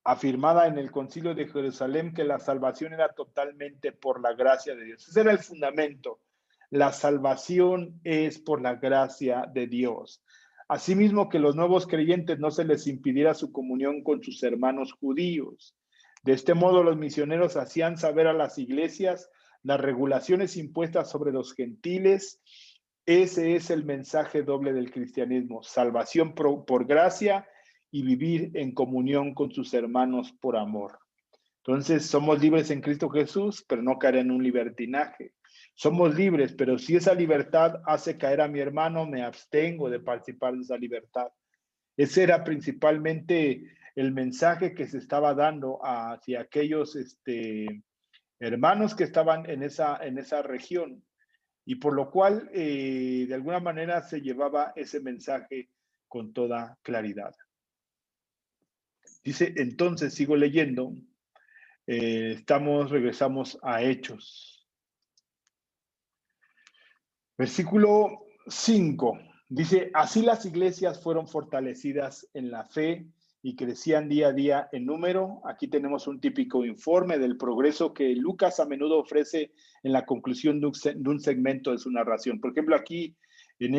[SPEAKER 1] afirmada en el Concilio de Jerusalén, que la salvación era totalmente por la gracia de Dios. Ese era el fundamento. La salvación es por la gracia de Dios. Asimismo, que los nuevos creyentes no se les impidiera su comunión con sus hermanos judíos. De este modo, los misioneros hacían saber a las iglesias las regulaciones impuestas sobre los gentiles. Ese es el mensaje doble del cristianismo: salvación por gracia y vivir en comunión con sus hermanos por amor. Entonces, somos libres en Cristo Jesús, pero no caer en un libertinaje. Somos libres, pero si esa libertad hace caer a mi hermano, me abstengo de participar de esa libertad. Ese era principalmente el mensaje que se estaba dando hacia aquellos hermanos que estaban en esa región, y por lo cual, de alguna manera, se llevaba ese mensaje con toda claridad. Dice, entonces, sigo leyendo, regresamos a Hechos. Versículo 5, dice, así las iglesias fueron fortalecidas en la fe y crecían día a día en número. Aquí tenemos un típico informe del progreso que Lucas a menudo ofrece en la conclusión de un segmento de su narración. Por ejemplo, aquí en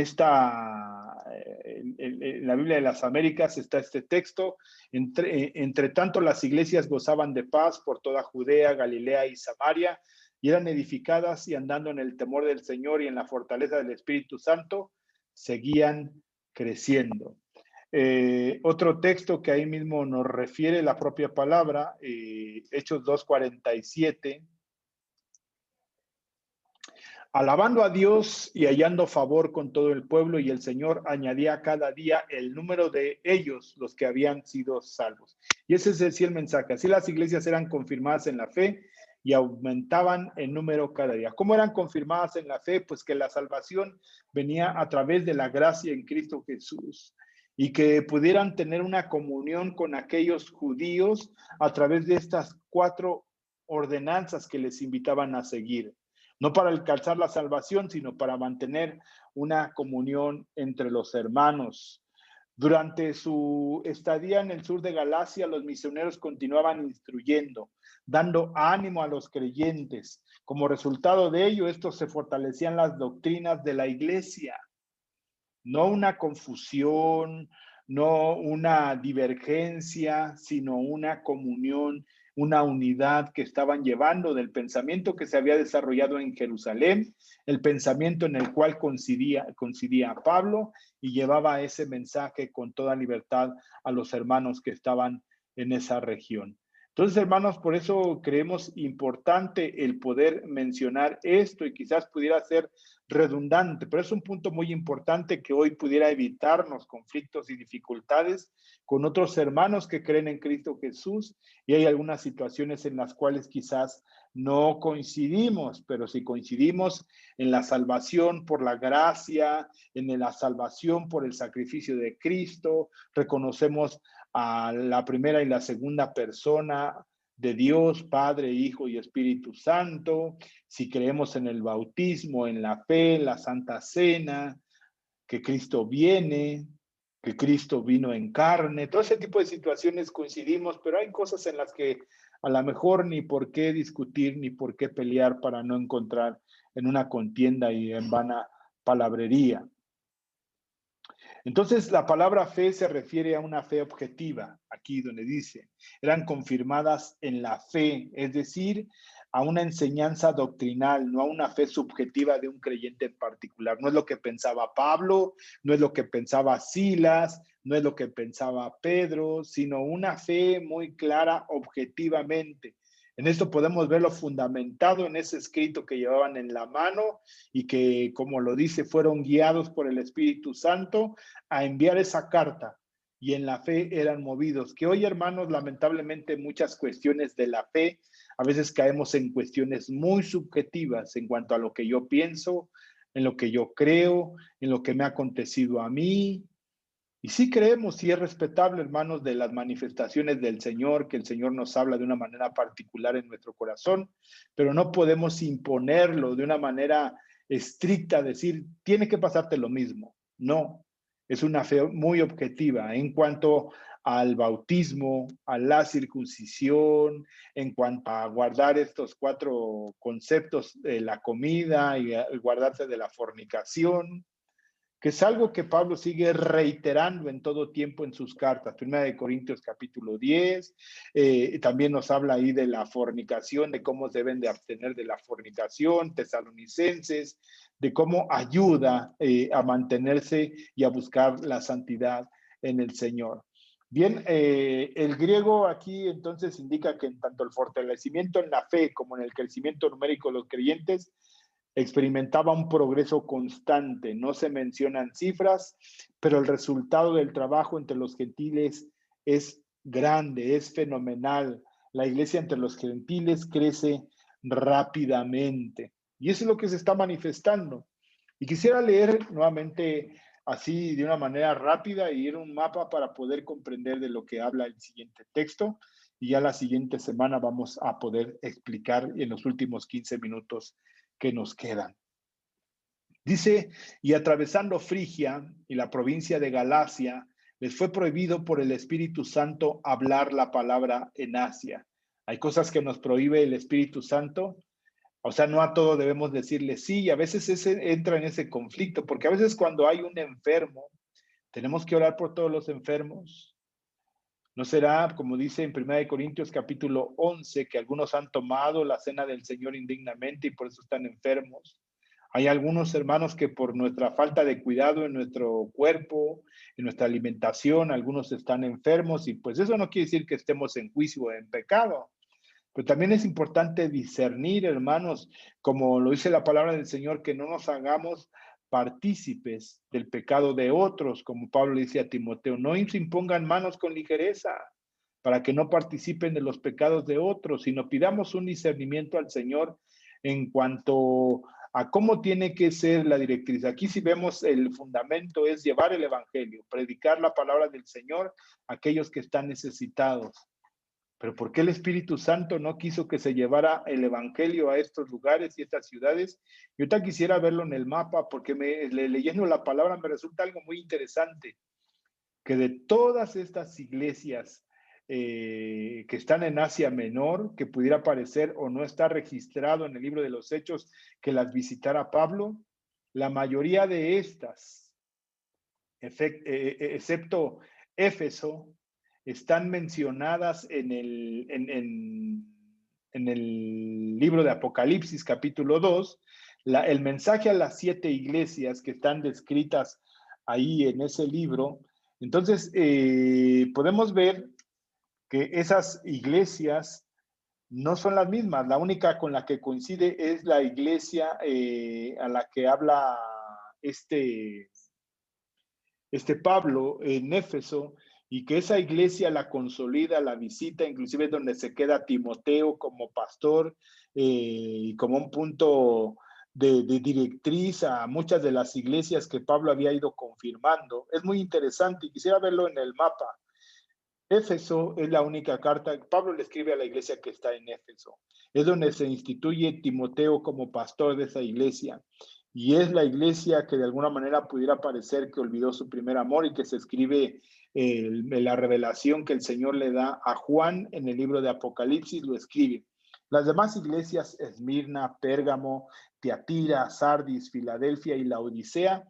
[SPEAKER 1] la Biblia de las Américas está este texto: entre tanto las iglesias gozaban de paz por toda Judea, Galilea y Samaria, y eran edificadas, y andando en el temor del Señor y en la fortaleza del Espíritu Santo, seguían creciendo. Otro texto que ahí mismo nos refiere la propia palabra, Hechos 2:47. Alabando a Dios y hallando favor con todo el pueblo, y el Señor añadía cada día el número de ellos, los que habían sido salvos. Y ese es el mensaje. Así las iglesias eran confirmadas en la fe y aumentaban en número cada día. ¿Cómo eran confirmadas en la fe? Pues que la salvación venía a través de la gracia en Cristo Jesús, y que pudieran tener una comunión con aquellos judíos a través de estas 4 ordenanzas que les invitaban a seguir. No para alcanzar la salvación, sino para mantener una comunión entre los hermanos. Durante su estadía en el sur de Galacia, los misioneros continuaban instruyendo, dando ánimo a los creyentes. Como resultado de ello, estos se fortalecían las doctrinas de la iglesia. No una confusión, no una divergencia, sino una comunión una unidad que estaban llevando del pensamiento que se había desarrollado en Jerusalén, el pensamiento en el cual coincidía Pablo y llevaba ese mensaje con toda libertad a los hermanos que estaban en esa región. Entonces, hermanos, por eso creemos importante el poder mencionar esto y quizás pudiera ser redundante, pero es un punto muy importante que hoy pudiera evitarnos conflictos y dificultades con otros hermanos que creen en Cristo Jesús, y hay algunas situaciones en las cuales quizás no coincidimos, pero si coincidimos en la salvación por la gracia, en la salvación por el sacrificio de Cristo, reconocemos a la primera y la segunda persona de Dios, Padre, Hijo y Espíritu Santo, si creemos en el bautismo, en la fe, la Santa Cena, que Cristo viene, que Cristo vino en carne, todo ese tipo de situaciones coincidimos, pero hay cosas en las que a lo mejor ni por qué discutir, ni por qué pelear para no encontrar en una contienda y en vana palabrería. Entonces, la palabra fe se refiere a una fe objetiva, aquí donde dice, eran confirmadas en la fe, es decir, a una enseñanza doctrinal, no a una fe subjetiva de un creyente en particular. No es lo que pensaba Pablo, no es lo que pensaba Silas, no es lo que pensaba Pedro, sino una fe muy clara objetivamente. En esto podemos verlo fundamentado en ese escrito que llevaban en la mano y que, como lo dice, fueron guiados por el Espíritu Santo a enviar esa carta y en la fe eran movidos. Que hoy, hermanos, lamentablemente muchas cuestiones de la fe, a veces caemos en cuestiones muy subjetivas en cuanto a lo que yo pienso, en lo que yo creo, en lo que me ha acontecido a mí. Y sí creemos, sí es respetable, hermanos, de las manifestaciones del Señor, que el Señor nos habla de una manera particular en nuestro corazón, pero no podemos imponerlo de una manera estricta, decir, tiene que pasarte lo mismo. No, es una fe muy objetiva en cuanto al bautismo, a la circuncisión, en cuanto a guardar estos 4 conceptos de la comida y guardarse de la fornicación, que es algo que Pablo sigue reiterando en todo tiempo en sus cartas. Primera de Corintios capítulo 10, también nos habla ahí de la fornicación, de cómo deben de abstener de la fornicación, Tesalonicenses, de cómo ayuda a mantenerse y a buscar la santidad en el Señor. Bien, el griego aquí entonces indica que en tanto el fortalecimiento en la fe como en el crecimiento numérico de los creyentes, experimentaba un progreso constante. No se mencionan cifras, pero el resultado del trabajo entre los gentiles es grande, es fenomenal. La iglesia entre los gentiles crece rápidamente. Y eso es lo que se está manifestando. Y quisiera leer nuevamente así de una manera rápida y ir un mapa para poder comprender de lo que habla el siguiente texto. Y ya la siguiente semana vamos a poder explicar en los últimos 15 minutos que nos quedan. Dice, y atravesando Frigia y la provincia de Galacia, les fue prohibido por el Espíritu Santo hablar la palabra en Asia. Hay cosas que nos prohíbe el Espíritu Santo, o sea, no a todo debemos decirle sí, y a veces entra en ese conflicto, porque a veces cuando hay un enfermo, tenemos que orar por todos los enfermos. ¿No será, como dice en 1 Corintios capítulo 11, que algunos han tomado la cena del Señor indignamente y por eso están enfermos? Hay algunos hermanos que por nuestra falta de cuidado en nuestro cuerpo, en nuestra alimentación, algunos están enfermos y pues eso no quiere decir que estemos en juicio o en pecado. Pero también es importante discernir, hermanos, como lo dice la palabra del Señor, que no nos hagamos partícipes del pecado de otros, como Pablo dice a Timoteo, no se impongan manos con ligereza para que no participen de los pecados de otros, sino pidamos un discernimiento al Señor en cuanto a cómo tiene que ser la directriz. Aquí si vemos el fundamento es llevar el evangelio, predicar la palabra del Señor a aquellos que están necesitados. Pero ¿por qué el Espíritu Santo no quiso que se llevara el evangelio a estos lugares y estas ciudades? Yo ahorita quisiera verlo en el mapa porque leyendo la palabra me resulta algo muy interesante, que de todas estas iglesias que están en Asia Menor, que pudiera parecer o no está registrado en el libro de los Hechos que las visitara Pablo, la mayoría de estas, excepto Éfeso, están mencionadas en el libro de Apocalipsis, capítulo 2, el mensaje a las 7 iglesias que están descritas ahí en ese libro. Entonces, podemos ver que esas iglesias no son las mismas. La única con la que coincide es la iglesia a la que habla este Pablo en Éfeso, y que esa iglesia la consolida, la visita, inclusive donde se queda Timoteo como pastor y como un punto de directriz a muchas de las iglesias que Pablo había ido confirmando. Es muy interesante y quisiera verlo en el mapa. Éfeso es la única carta, Pablo le escribe a la iglesia que está en Éfeso. Es donde se instituye Timoteo como pastor de esa iglesia. Y es la iglesia que de alguna manera pudiera parecer que olvidó su primer amor y que se escribe la revelación que el Señor le da a Juan en el libro de Apocalipsis, lo escribe. Las demás iglesias, Esmirna, Pérgamo, Tiatira, Sardis, Filadelfia y Laodicea,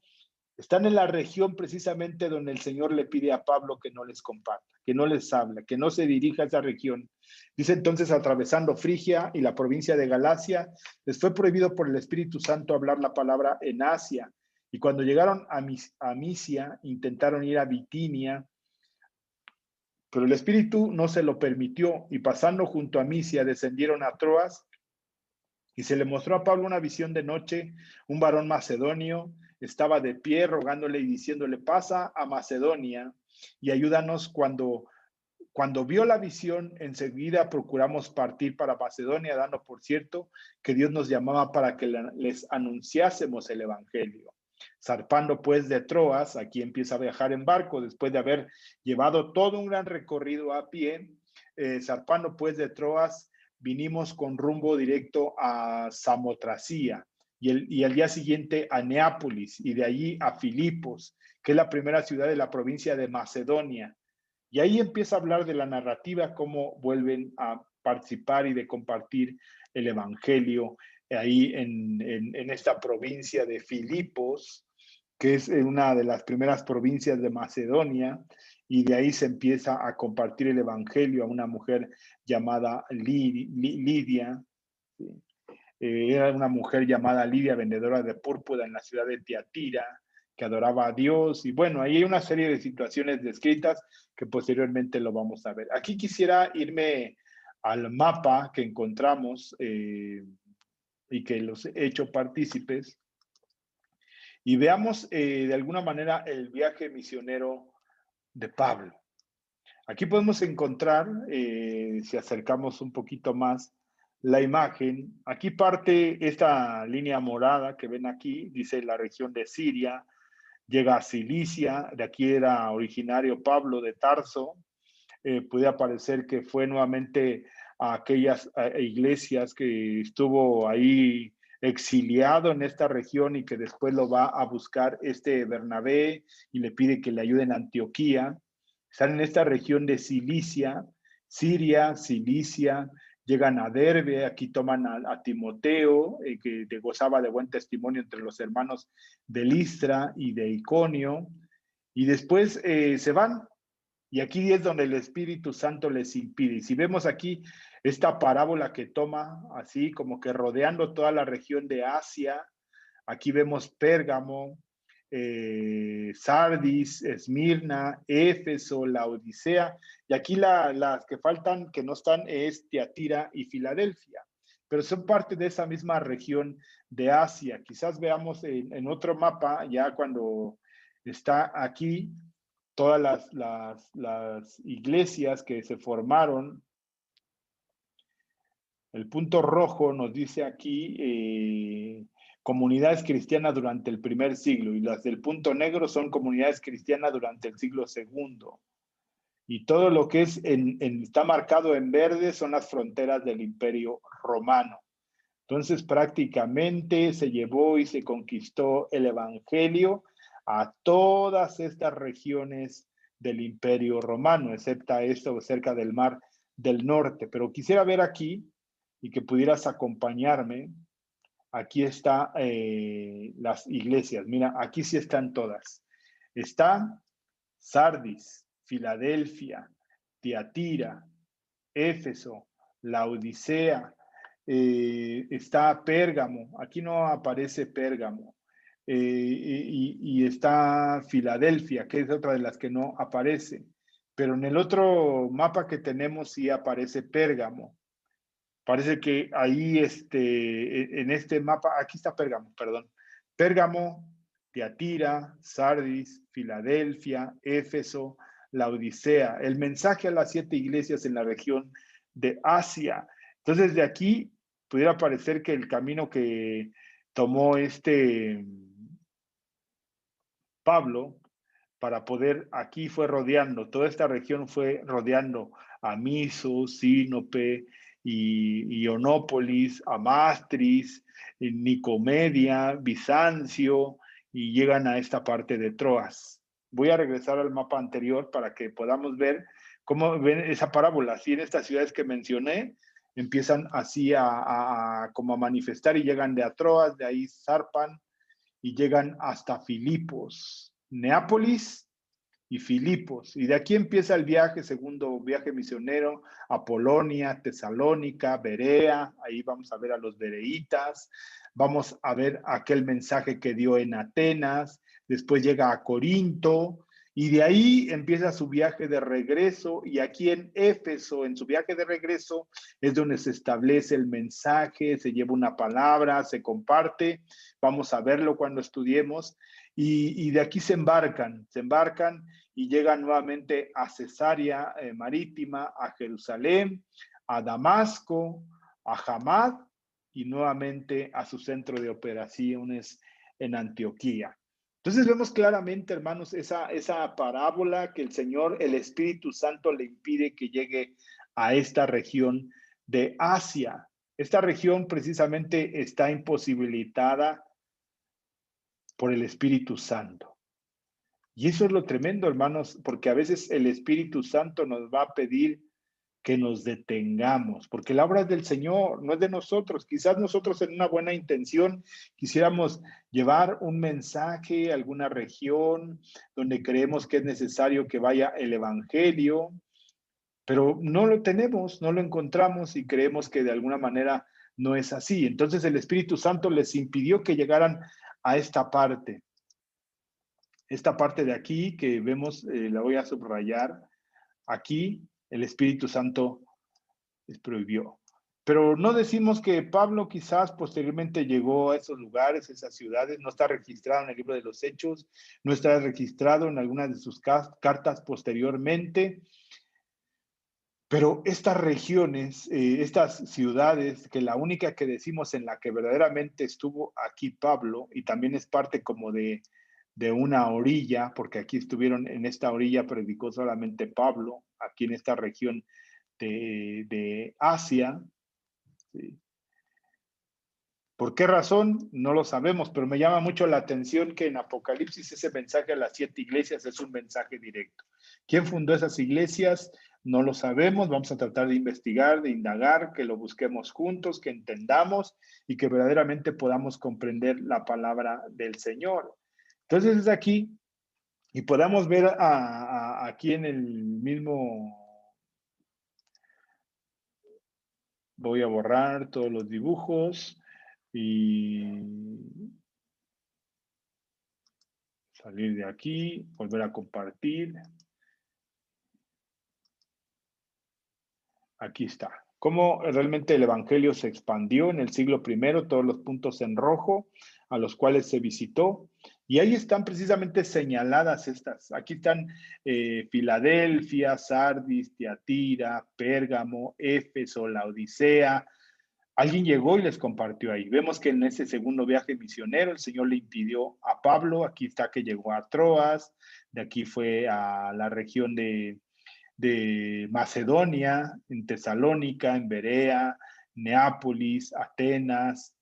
[SPEAKER 1] están en la región precisamente donde el Señor le pide a Pablo que no les comparta, que no les habla, que no se dirija a esa región. Dice entonces, atravesando Frigia y la provincia de Galacia, les fue prohibido por el Espíritu Santo hablar la palabra en Asia. Y cuando llegaron a Misia, intentaron ir a Bitinia, pero el Espíritu no se lo permitió, y pasando junto a Misia, descendieron a Troas, y se le mostró a Pablo una visión de noche. Un varón macedonio estaba de pie rogándole y diciéndole, pasa a Macedonia y ayúdanos. Cuando vio la visión, enseguida procuramos partir para Macedonia, dando por cierto que Dios nos llamaba para que les anunciásemos el evangelio. Zarpando pues de Troas, aquí empieza a viajar en barco después de haber llevado todo un gran recorrido a pie. Zarpando pues de Troas, vinimos con rumbo directo a Samotracia y el día siguiente a Neápolis, y de allí a Filipos, que es la primera ciudad de la provincia de Macedonia. Y ahí empieza a hablar de la narrativa, cómo vuelven a participar y de compartir el evangelio ahí en esta provincia de Filipos, que es una de las primeras provincias de Macedonia, y de ahí se empieza a compartir el evangelio a una mujer llamada Lidia. ¿Sí? Era una mujer llamada Lidia, vendedora de púrpura en la ciudad de Tiatira, que adoraba a Dios. Y bueno, ahí hay una serie de situaciones descritas que posteriormente lo vamos a ver. Aquí quisiera irme al mapa que encontramos y que los he hecho partícipes, y veamos de alguna manera el viaje misionero de Pablo. Aquí podemos encontrar, si acercamos un poquito más la imagen, aquí parte esta línea morada que ven aquí, dice la región de Siria, llega a Cilicia, de aquí era originario Pablo de Tarso. Puede parecer que fue nuevamente a aquellas iglesias que estuvo ahí exiliado en esta región y que después lo va a buscar este Bernabé y le pide que le ayude en Antioquía. Están en esta región de Cilicia, Siria, Cilicia, llegan a Derbe, aquí toman a Timoteo, que gozaba de buen testimonio entre los hermanos de Listra y de Iconio, y después se van, y aquí es donde el Espíritu Santo les impide. Y si vemos aquí esta parábola que toma así como que rodeando toda la región de Asia, aquí vemos Pérgamo, Sardis, Esmirna, Éfeso, Laodicea, y aquí las que faltan, que no están, es Tiatira y Filadelfia, pero son parte de esa misma región de Asia. Quizás veamos en otro mapa, ya cuando está aquí, todas las iglesias que se formaron. El punto rojo nos dice aquí comunidades cristianas durante el primer siglo, y las del punto negro son comunidades cristianas durante el siglo segundo. Y todo lo que está marcado en verde son las fronteras del Imperio Romano. Entonces prácticamente se llevó y se conquistó el evangelio a todas estas regiones del Imperio Romano, excepto esto cerca del Mar del Norte. Pero quisiera ver aquí, y que pudieras acompañarme, aquí está las iglesias. Mira, aquí sí están todas. Está Sardis, Filadelfia, Tiatira, Éfeso, Laodicea, está Pérgamo, aquí no aparece Pérgamo, y está Filadelfia, que es otra de las que no aparece, pero en el otro mapa que tenemos sí aparece Pérgamo. Parece que ahí, en este mapa, aquí está Pérgamo, perdón. Pérgamo, Tiatira, Sardis, Filadelfia, Éfeso, la Odisea, el mensaje a las 7 iglesias en la región de Asia. Entonces, de aquí pudiera parecer que el camino que tomó Pablo para poder, aquí fue rodeando, toda esta región fue rodeando a Miso, Sinope, y Ionópolis, Amastris, Nicomedia, Bizancio, y llegan a esta parte de Troas. Voy a regresar al mapa anterior para que podamos ver cómo ven esa parábola. Así en estas ciudades que mencioné, empiezan así como a manifestar y llegan de a Troas, de ahí zarpan y llegan hasta Filipos, Neápolis y Filipos. Y de aquí empieza el viaje, segundo viaje misionero, a Polonia, Tesalónica, Berea. Ahí vamos a ver a los bereitas. Vamos a ver aquel mensaje que dio en Atenas. Después llega a Corinto. Y de ahí empieza su viaje de regreso. Y aquí en Éfeso, en su viaje de regreso, es donde se establece el mensaje, se lleva una palabra, se comparte. Vamos a verlo cuando estudiemos. Y de aquí se embarcan y llegan nuevamente a Cesarea Marítima, a Jerusalén, a Damasco, a Hamad y nuevamente a su centro de operaciones en Antioquía. Entonces vemos claramente, hermanos, esa parábola que el Señor, el Espíritu Santo, le impide que llegue a esta región de Asia. Esta región precisamente está imposibilitada por el Espíritu Santo. Y eso es lo tremendo, hermanos, porque a veces el Espíritu Santo nos va a pedir que nos detengamos, porque la obra es del Señor, no es de nosotros. Quizás nosotros en una buena intención quisiéramos llevar un mensaje a alguna región donde creemos que es necesario que vaya el Evangelio, pero no lo tenemos, no lo encontramos y creemos que de alguna manera no es así. Entonces el Espíritu Santo les impidió que llegaran a esta parte. Esta parte de aquí que vemos, la voy a subrayar. Aquí el Espíritu Santo les prohibió. Pero no decimos que Pablo quizás posteriormente llegó a esos lugares, esas ciudades, no está registrado en el libro de los Hechos, no está registrado en algunas de sus cartas posteriormente. Pero estas regiones, estas ciudades, que la única que decimos en la que verdaderamente estuvo aquí Pablo, y también es parte como de una orilla, porque aquí estuvieron en esta orilla, predicó solamente Pablo, aquí en esta región de Asia. ¿Sí? ¿Por qué razón? No lo sabemos, pero me llama mucho la atención que en Apocalipsis ese mensaje a las 7 iglesias es un mensaje directo. ¿Quién fundó esas iglesias? No lo sabemos, vamos a tratar de investigar, de indagar, que lo busquemos juntos, que entendamos y que verdaderamente podamos comprender la palabra del Señor. Entonces es aquí y podamos ver aquí en el mismo, voy a borrar todos los dibujos y salir de aquí, volver a compartir. Aquí está. Cómo realmente el Evangelio se expandió en el siglo I, todos los puntos en rojo a los cuales se visitó. Y ahí están precisamente señaladas estas. Aquí están Filadelfia, Sardis, Tiatira, Pérgamo, Éfeso, la Odisea. Alguien llegó y les compartió ahí. Vemos que en ese segundo viaje misionero el Señor le impidió a Pablo. Aquí está que llegó a Troas, de aquí fue a la región de Macedonia, en Tesalónica, en Berea, Neápolis, Atenas,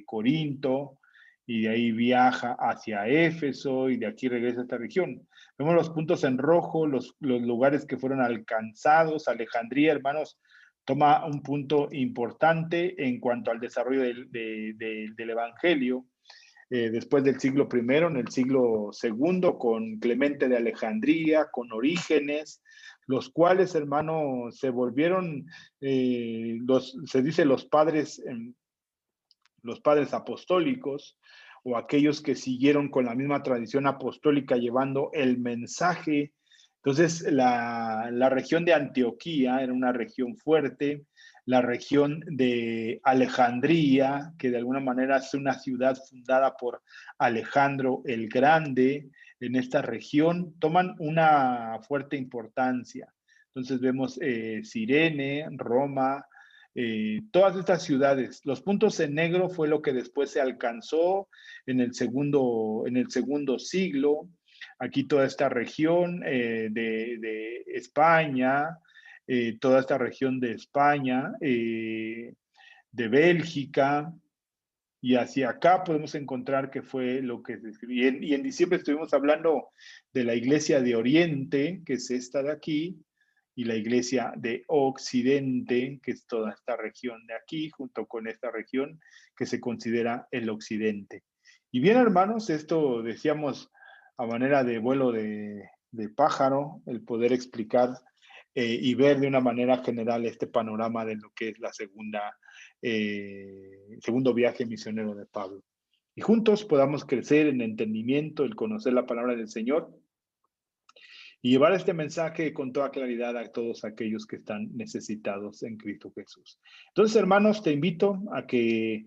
[SPEAKER 1] Corinto, y de ahí viaja hacia Éfeso y de aquí regresa a esta región. Vemos los puntos en rojo, los lugares que fueron alcanzados. Alejandría, hermanos, toma un punto importante en cuanto al desarrollo del Evangelio. Después del siglo I, en el siglo II, con Clemente de Alejandría, con Orígenes. los cuales, hermano, se volvieron, se dice los padres apostólicos, o aquellos que siguieron con la misma tradición apostólica llevando el mensaje. Entonces, la región de Antioquía era una región fuerte, la región de Alejandría, que de alguna manera es una ciudad fundada por Alejandro el Grande, en esta región, toman una fuerte importancia. Entonces vemos Cirene, Roma, todas estas ciudades. Los puntos en negro fue lo que después se alcanzó en el segundo siglo. Aquí toda esta región de España, toda esta región de España, de Bélgica, y hacia acá podemos encontrar que fue lo que se escribió. Y en diciembre estuvimos hablando de la iglesia de Oriente, que es esta de aquí, y la iglesia de Occidente, que es toda esta región de aquí, junto con esta región que se considera el Occidente. Y bien, hermanos, esto decíamos a manera de vuelo de pájaro, el poder explicar y ver de una manera general este panorama de lo que es la segundo viaje misionero de Pablo. Y juntos podamos crecer en entendimiento, el conocer la palabra del Señor y llevar este mensaje con toda claridad a todos aquellos que están necesitados en Cristo Jesús. Entonces, hermanos, te invito a que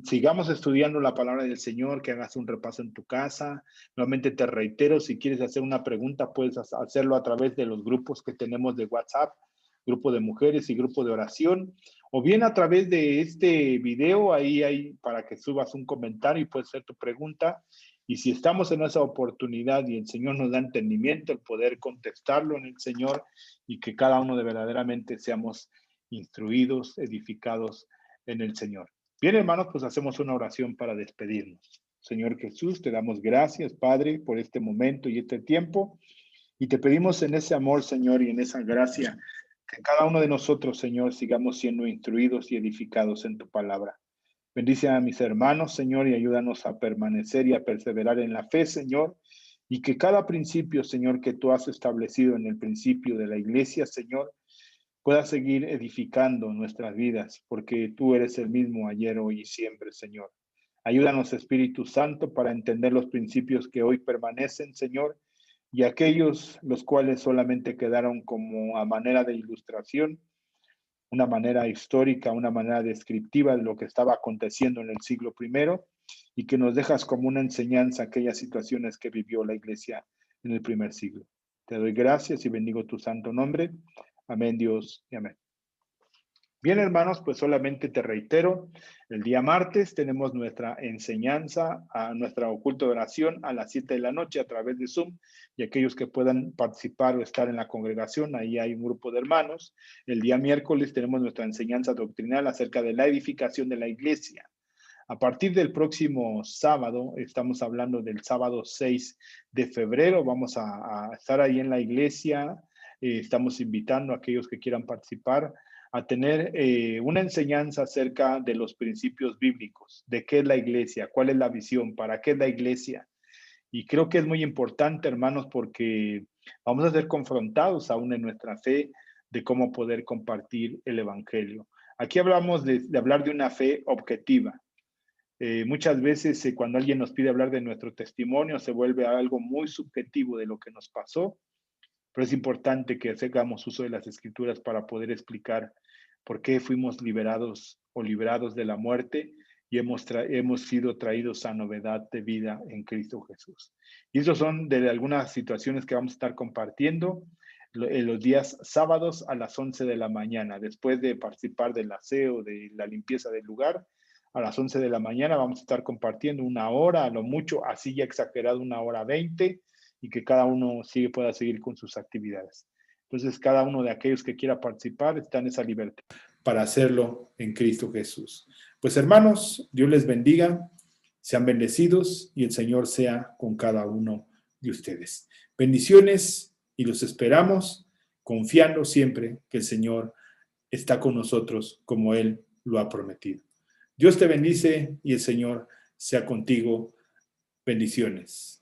[SPEAKER 1] sigamos estudiando la palabra del Señor, que hagas un repaso en tu casa. Nuevamente te reitero, si quieres hacer una pregunta, puedes hacerlo a través de los grupos que tenemos de WhatsApp, grupo de mujeres y grupo de oración, o bien a través de este video, ahí hay para que subas un comentario y puedes hacer tu pregunta. Y si estamos en esa oportunidad y el Señor nos da entendimiento, el poder contestarlo en el Señor y que cada uno de verdaderamente seamos instruidos, edificados en el Señor. Bien, hermanos, pues hacemos una oración para despedirnos. Señor Jesús, te damos gracias, Padre, por este momento y este tiempo. Y te pedimos en ese amor, Señor, y en esa gracia, que cada uno de nosotros, Señor, sigamos siendo instruidos y edificados en tu palabra. Bendice a mis hermanos, Señor, y ayúdanos a permanecer y a perseverar en la fe, Señor, y que cada principio, Señor, que tú has establecido en el principio de la iglesia, Señor, pueda seguir edificando nuestras vidas, porque tú eres el mismo ayer, hoy y siempre, Señor. Ayúdanos, Espíritu Santo, para entender los principios que hoy permanecen, Señor, y aquellos los cuales solamente quedaron como a manera de ilustración, una manera histórica, una manera descriptiva de lo que estaba aconteciendo en el siglo primero y que nos dejas como una enseñanza aquellas situaciones que vivió la iglesia en el primer siglo. Te doy gracias y bendigo tu santo nombre. Amén, Dios, y amén. Bien, hermanos, pues solamente te reitero, el día martes tenemos nuestra enseñanza, nuestra oculta oración a las 7 de la noche a través de Zoom, y aquellos que puedan participar o estar en la congregación, ahí hay un grupo de hermanos. El día miércoles tenemos nuestra enseñanza doctrinal acerca de la edificación de la iglesia. A partir del próximo sábado, estamos hablando del sábado 6 de febrero, vamos a estar ahí en la iglesia, estamos invitando a aquellos que quieran participar a tener una enseñanza acerca de los principios bíblicos, de qué es la iglesia, cuál es la visión, para qué es la iglesia. Y creo que es muy importante, hermanos, porque vamos a ser confrontados aún en nuestra fe de cómo poder compartir el evangelio. Aquí hablamos de hablar de una fe objetiva. Muchas veces cuando alguien nos pide hablar de nuestro testimonio se vuelve algo muy subjetivo de lo que nos pasó, pero es importante que hagamos uso de las escrituras para poder explicar por qué fuimos liberados o librados de la muerte y hemos sido traídos a novedad de vida en Cristo Jesús. Y esas son de algunas situaciones que vamos a estar compartiendo en los días sábados a las 11 de la mañana, después de participar del aseo, de la limpieza del lugar. A las 11 de la mañana vamos a estar compartiendo una hora, a lo mucho, así ya exagerado, 1 hora 20, y que cada uno pueda seguir con sus actividades. Entonces, cada uno de aquellos que quiera participar está en esa libertad para hacerlo en Cristo Jesús. Pues hermanos, Dios les bendiga, sean bendecidos y el Señor sea con cada uno de ustedes. Bendiciones y los esperamos confiando siempre que el Señor está con nosotros como Él lo ha prometido. Dios te bendice y el Señor sea contigo. Bendiciones.